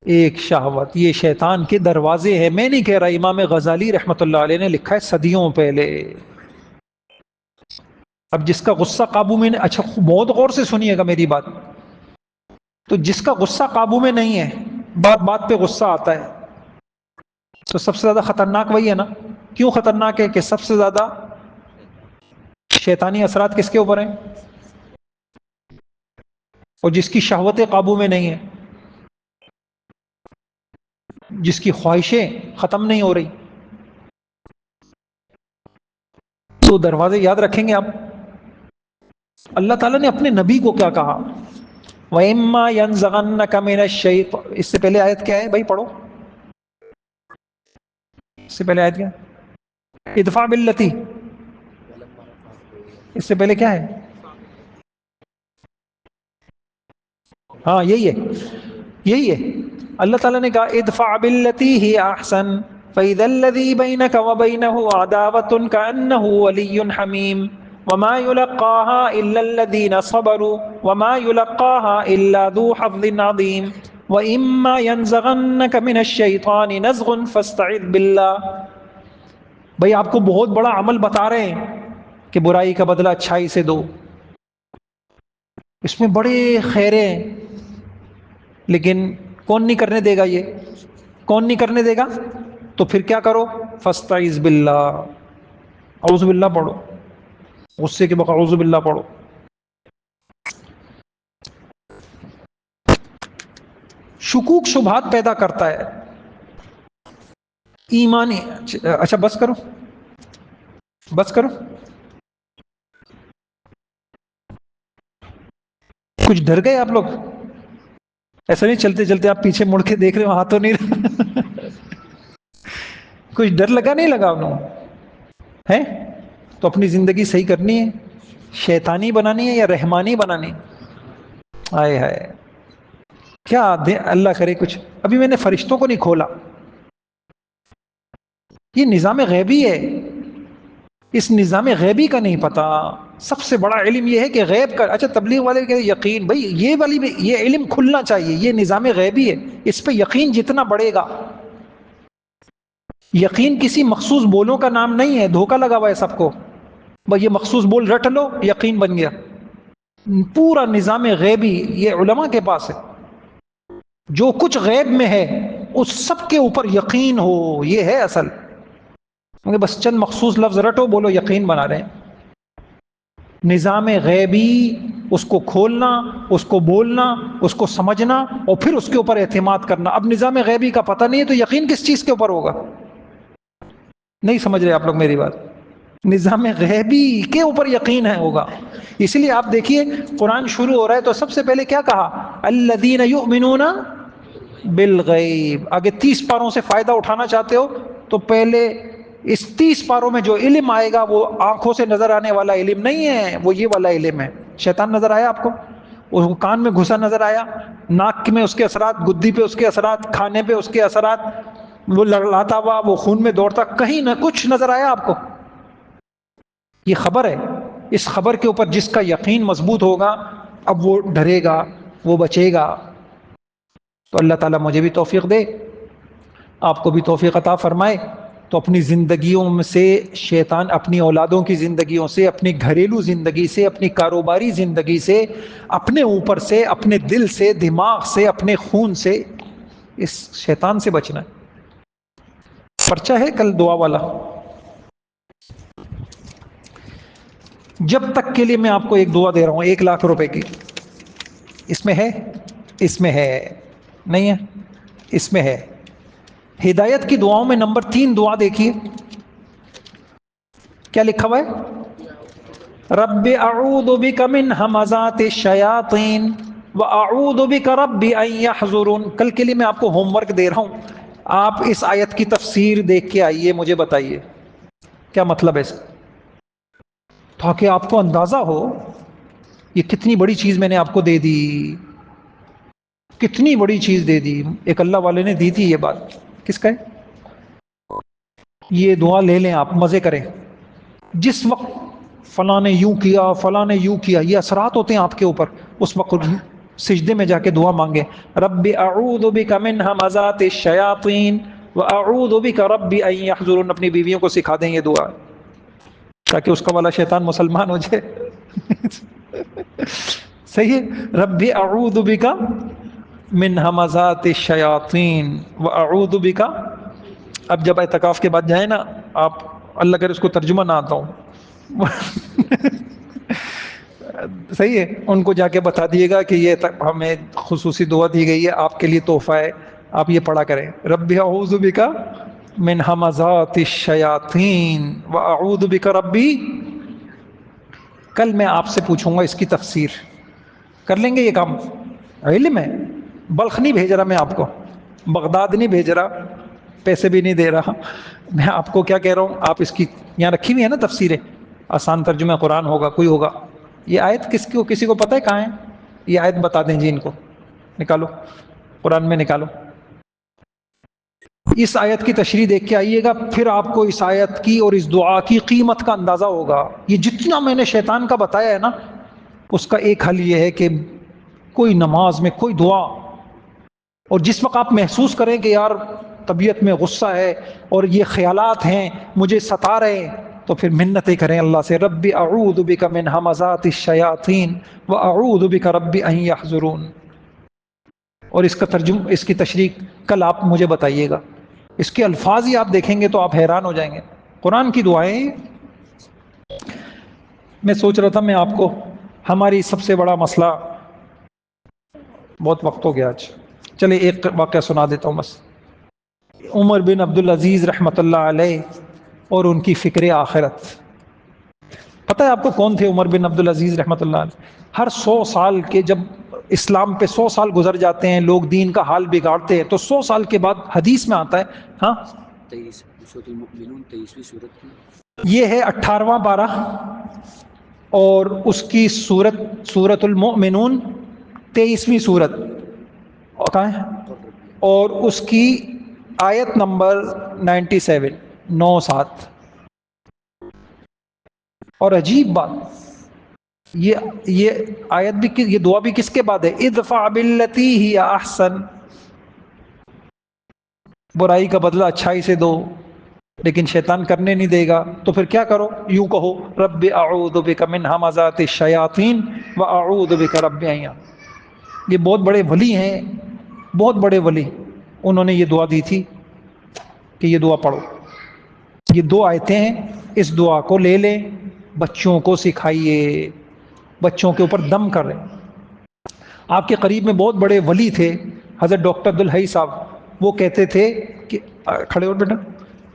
ایک شہوت، یہ شیطان کے دروازے ہیں۔ میں نہیں کہہ رہا، امام غزالی رحمۃ اللہ علیہ نے لکھا ہے صدیوں پہلے۔ اب جس کا غصہ قابو میں نہیں، اچھا بہت غور سے سنیے گا میری بات، تو جس کا غصہ قابو میں نہیں ہے، بات بات پہ غصہ آتا ہے، تو سب سے زیادہ خطرناک وہی ہے نا؟ کیوں خطرناک ہے؟ کہ سب سے زیادہ شیطانی اثرات کس کے اوپر ہیں؟ اور جس کی شہوتیں قابو میں نہیں ہیں، جس کی خواہشیں ختم نہیں ہو رہی، تو دروازے یاد رکھیں گے آپ۔ اللہ تعالیٰ نے اپنے نبی کو کیا کہا؟ وَإِمَّا يَنزَغَنَّكَ مِنَ الشَّيْطَانِ۔ اس سے پہلے آیت کیا ہے بھائی؟ پڑھو، اس سے پہلے آیت کیا ہے؟ ادفع باللتی۔ اس سے پہلے کیا ہے؟ ہاں یہی ہے اللہ تعالیٰ نے کہا ادفع باللتی ہی احسن فَإِذَا الَّذِي بَيْنَكَ وَبَيْنَهُ عَدَاوَةٌ كَأَنَّهُ وَلِيٌّ حَمِيمٌ وَمَا يُلَقَّاهَا إِلَّا الَّذِينَ صَبَرُوا وَمَا يُلَقَّاهَا إِلَّا ذُو حَظٍّ عَظِيمٍ وَإِمَّا يَنزَغَنَّكَ مِنَ الشَّيْطَانِ نَزْغٌ فَاسْتَعِذْ بِاللَّهِ۔ بھئی آپ کو بہت بڑا عمل بتا رہے ہیں کہ برائی کا بدلہ اچھائی سے دو، اس میں بڑے خیریں ہیں، لیکن کون نہیں کرنے دے گا؟ یہ کون نہیں کرنے دے گا؟ تو پھر کیا کرو؟ فاستعذ باللہ، اعوذ باللہ پڑھو، غصے کے وقت اعوذ باللہ پڑھو۔ شکوک شبہات پیدا کرتا ہے ایمانی۔ اچھا بس کرو، بس کرو، کچھ ڈر گئے آپ لوگ؟ ایسا نہیں چلتے چلتے آپ پیچھے مڑ کے دیکھ رہے ہو، ہاتھ تو نہیں رہا؟ کچھ ڈر لگا نہیں لگا آپ لوگ ہے؟ تو اپنی زندگی صحیح کرنی ہے، شیطانی بنانی ہے یا رحمانی بنانی؟ آئے ہائے، کیا اللہ کرے کچھ۔ ابھی میں نے فرشتوں کو نہیں کھولا، یہ نظام غیبی ہے، اس نظام غیبی کا نہیں پتا. سب سے بڑا علم یہ ہے کہ غیب کا. اچھا تبلیغ والے کہ یقین، بھائی یہ والی بھی یہ علم کھلنا چاہیے، یہ نظام غیبی ہے، اس پہ یقین جتنا بڑھے گا. یقین کسی مخصوص بولوں کا نام نہیں ہے، دھوکہ لگا ہوا ہے سب کو. بھائی یہ مخصوص بول رٹ لو یقین بن گیا. پورا نظام غیبی یہ علماء کے پاس ہے. جو کچھ غیب میں ہے اس سب کے اوپر یقین ہو، یہ ہے اصل. بس چند مخصوص لفظ رٹو بولو یقین بنا رہے ہیں. نظام غیبی، اس کو کھولنا، اس کو بولنا، اس کو سمجھنا اور پھر اس کے اوپر اعتماد کرنا. اب نظام غیبی کا پتہ نہیں ہے تو یقین کس چیز کے اوپر ہوگا؟ نہیں سمجھ رہے آپ لوگ میری بات. نظام غیبی کے اوپر یقین ہے ہوگا. اس لیے آپ دیکھیے قرآن شروع ہو رہا ہے تو سب سے پہلے کیا کہا؟ الذین یؤمنون بالغیب. آگے 30 پاروں سے فائدہ اٹھانا چاہتے ہو تو پہلے اس 30 پاروں میں جو علم آئے گا وہ آنکھوں سے نظر آنے والا علم نہیں ہے، وہ یہ والا علم ہے. شیطان نظر آیا آپ کو؟ اس کو کان میں گھسا نظر آیا، ناک میں اس کے اثرات، گدی پہ اس کے اثرات، کھانے پہ اس کے اثرات، وہ لڑلاتا ہوا، وہ خون میں دوڑتا، کہیں نہ کچھ نظر آیا آپ کو؟ یہ خبر ہے. اس خبر کے اوپر جس کا یقین مضبوط ہوگا اب وہ ڈرے گا، وہ بچے گا. تو اللہ تعالیٰ مجھے بھی توفیق دے، آپ کو بھی توفیق عطا فرمائے. تو اپنی زندگیوں میں سے شیطان، اپنی اولادوں کی زندگیوں سے، اپنی گھریلو زندگی سے، اپنی کاروباری زندگی سے، اپنے اوپر سے، اپنے دل سے، دماغ سے، اپنے خون سے، اس شیطان سے بچنا ہے. پرچہ ہے کل دعا والا. جب تک کے لیے میں آپ کو ایک دعا دے رہا ہوں 1,00,000 روپے کی. اس میں ہے؟ اس میں ہے نہیں ہے؟ اس میں ہے. ہدایت کی دعاؤں میں نمبر 3 دعا دیکھیے کیا لکھا ہوا ہے؟ رب اعوذ بک من ہمزات الشیاطین واعوذ بک رب ان یحضرون. کل کے لیے میں آپ کو ہوم ورک دے رہا ہوں، آپ اس آیت کی تفسیر دیکھ کے آئیے، مجھے بتائیے کیا مطلب ہے اس کا، تاکہ آپ کو اندازہ ہو یہ کتنی بڑی چیز میں نے آپ کو دے دی، کتنی بڑی چیز دے دی. ایک اللہ والے نے دی تھی یہ بات. کس کا ہے؟ یہ دعا لے لیں آپ، مزے کریں. جس وقت فلاں نے یوں کیا، فلاں نے یوں کیا، یہ اثرات ہوتے ہیں آپ کے اوپر، اس وقت سجدے میں جا کے دعا مانگے. رب اعوذ بک من ہمزات الشیاطین واعوذ بک رب ان یحضرون. اپنی بیویوں کو سکھا دیں یہ دعا تاکہ اس کا والا شیطان مسلمان ہو جائے. صحیح ہے. رب اعوذ بک من ہمزات الشیاطین واعوذ بک. اب جب اعتکاف کے بعد جائیں نا آپ، اللہ کرے اس کو ترجمہ نہ آتا ہوں صحیح ہے، ان کو جا کے بتا دیے گا کہ یہ ہمیں خصوصی دعا دی گئی ہے، آپ کے لیے تحفہ ہے، آپ یہ پڑھا کریں. رب اعوذ بک من ہمزات الشیاطین واعوذ بک ربی. کل میں آپ سے پوچھوں گا اس کی تفسیر، کر لیں گے یہ کام. علم ہے. بلخ نہیں بھیج رہا میں آپ کو، بغداد نہیں بھیج رہا، پیسے بھی نہیں دے رہا. میں آپ کو کیا کہہ رہا ہوں، آپ اس کی یہاں رکھی ہوئی ہے نا تفسیریں، آسان ترجمہ قرآن ہوگا، کوئی ہوگا. یہ آیت کسی کو پتہ ہے کہاں ہے؟ یہ آیت بتا دیں جی ان کو، نکالو قرآن میں نکالو. اس آیت کی تشریح دیکھ کے آئیے گا، پھر آپ کو اس آیت کی اور اس دعا کی قیمت کا اندازہ ہوگا. یہ جتنا میں نے شیطان کا بتایا ہے نا، اس کا ایک حل یہ ہے کہ کوئی نماز میں کوئی دعا، اور جس وقت آپ محسوس کریں کہ یار طبیعت میں غصہ ہے اور یہ خیالات ہیں مجھے ستا رہے ہیں، تو پھر منتیں کریں اللہ سے. رب اعوذ بک من ہمزات الشیاطین واعوذ بک رب ان یحضرون. اور اس کا ترجمہ، اس کی تشریح کل آپ مجھے بتائیے گا. اس کے الفاظ ہی آپ دیکھیں گے تو آپ حیران ہو جائیں گے. قرآن کی دعائیں. میں سوچ رہا تھا میں آپ کو ہماری سب سے بڑا مسئلہ، بہت وقت ہو گیا آج، چلے ایک واقعہ سنا دیتا ہوں بس. عمر بن عبدالعزیز رحمۃ اللہ علیہ اور ان کی فکر آخرت. پتہ ہے آپ کو کون تھے عمر بن عبدالعزیز رحمۃ اللہ علیہ؟ ہر 100 سال کے، جب اسلام پہ 100 سال گزر جاتے ہیں، لوگ دین کا حال بگاڑتے ہیں، تو 100 سال کے بعد حدیث میں آتا ہے، ہاں 23 یہ ہے 18واں پارہ، اور اس کی سورت المؤمنون 23ویں سورت ہے، اور اس کی آیت نمبر 97 97. اور عجیب بات، یہ آیت بھی، یہ دعا بھی کس کے بعد ہے؟ ادفع باللتی ہی احسن، برائی کا بدلہ اچھائی سے دو، لیکن شیطان کرنے نہیں دے گا، تو پھر کیا کرو؟ یوں کہو رب اعوذ بک من ہمزات الشیاطین واعوذ بک رب ان یحضرون۔ یہ بہت بڑے ولی ہیں، بہت بڑے ولی، انہوں نے یہ دعا دی تھی کہ یہ دعا پڑھو۔ یہ دو آیتیں ہیں، اس دعا کو لے لیں، بچوں کو سکھائیے، بچوں کے اوپر دم کریں۔ آپ کے قریب میں بہت بڑے ولی تھے، حضرت ڈاکٹر عبدالحی صاحب، وہ کہتے تھے کہ کھڑے ہو بیٹا،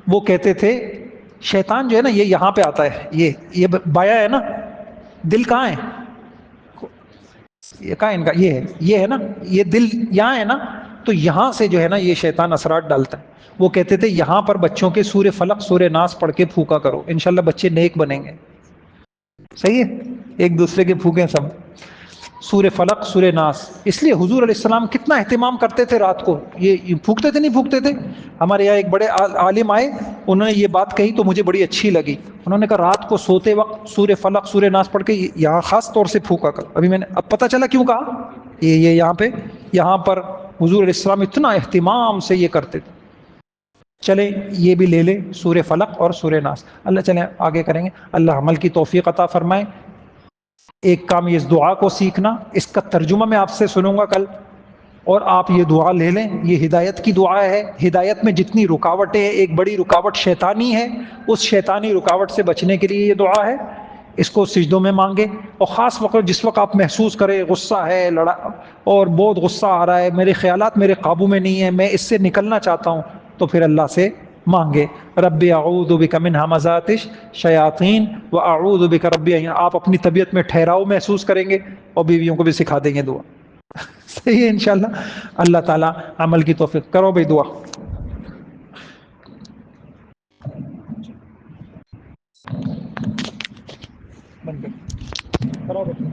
وہ کہتے تھے شیطان جو ہے نا یہ یہاں پہ آتا ہے، یہ بایا ہے نا، دل کہاں ہے؟ یہ کہاں ہے ان کا؟ یہ ہے نا، یہ دل یہاں ہے نا، تو یہاں سے جو ہے نا یہ شیطان اثرات ڈالتا ہے۔ وہ کہتے تھے یہاں پر بچوں کے سورہ فلق سورہ ناس پڑھ کے پھونکا کرو، انشاءاللہ بچے نیک بنیں گے۔ صحیح ہے، ایک دوسرے کے پھونکیں سب، سورہ فلق سورہ ناس۔ اس لیے حضور علیہ السلام کتنا اہتمام کرتے تھے رات کو، یہ پھونکتے تھے نہیں پھونکتے تھے؟ ہمارے یہاں ایک بڑے عالم آئے، انہوں نے یہ بات کہی تو مجھے بڑی اچھی لگی۔ انہوں نے کہا رات کو سوتے وقت سورہ فلق سورہ ناس پڑھ کے یہاں خاص طور سے پھونکا کرو۔ ابھی میں نے اب پتہ چلا کیوں کہا، یہ یہاں پر حضور علیہ السلام اتنا اہتمام سے یہ کرتے تھے۔ چلیں یہ بھی لے لیں، سورہ فلق اور سورہ ناس۔ اللہ چلیں آگے کریں گے، اللہ عمل کی توفیق عطا فرمائے۔ ایک کام یہ اس دعا کو سیکھنا، اس کا ترجمہ میں آپ سے سنوں گا کل، اور آپ یہ دعا لے لیں، یہ ہدایت کی دعا ہے۔ ہدایت میں جتنی رکاوٹیں ہیں، ایک بڑی رکاوٹ شیطانی ہے، اس شیطانی رکاوٹ سے بچنے کے لیے یہ دعا ہے۔ اس کو سجدوں میں مانگے، اور خاص وقت جس وقت آپ محسوس کریں غصہ ہے، اور بہت غصہ آ رہا ہے، میرے خیالات میرے قابو میں نہیں ہیں، میں اس سے نکلنا چاہتا ہوں، تو پھر اللہ سے مانگے رب اعوذ بک من ہمزات الشیاطین واعوذ بک رب ان۔ آپ اپنی طبیعت میں ٹھہراؤ محسوس کریں گے، اور بیویوں کو بھی سکھا دیں گے دعا۔ صحیح ہے انشاءاللہ۔ اللہ تعالیٰ عمل کی توفیق کرو بھائی دعا۔ بند کر کرو بھائی۔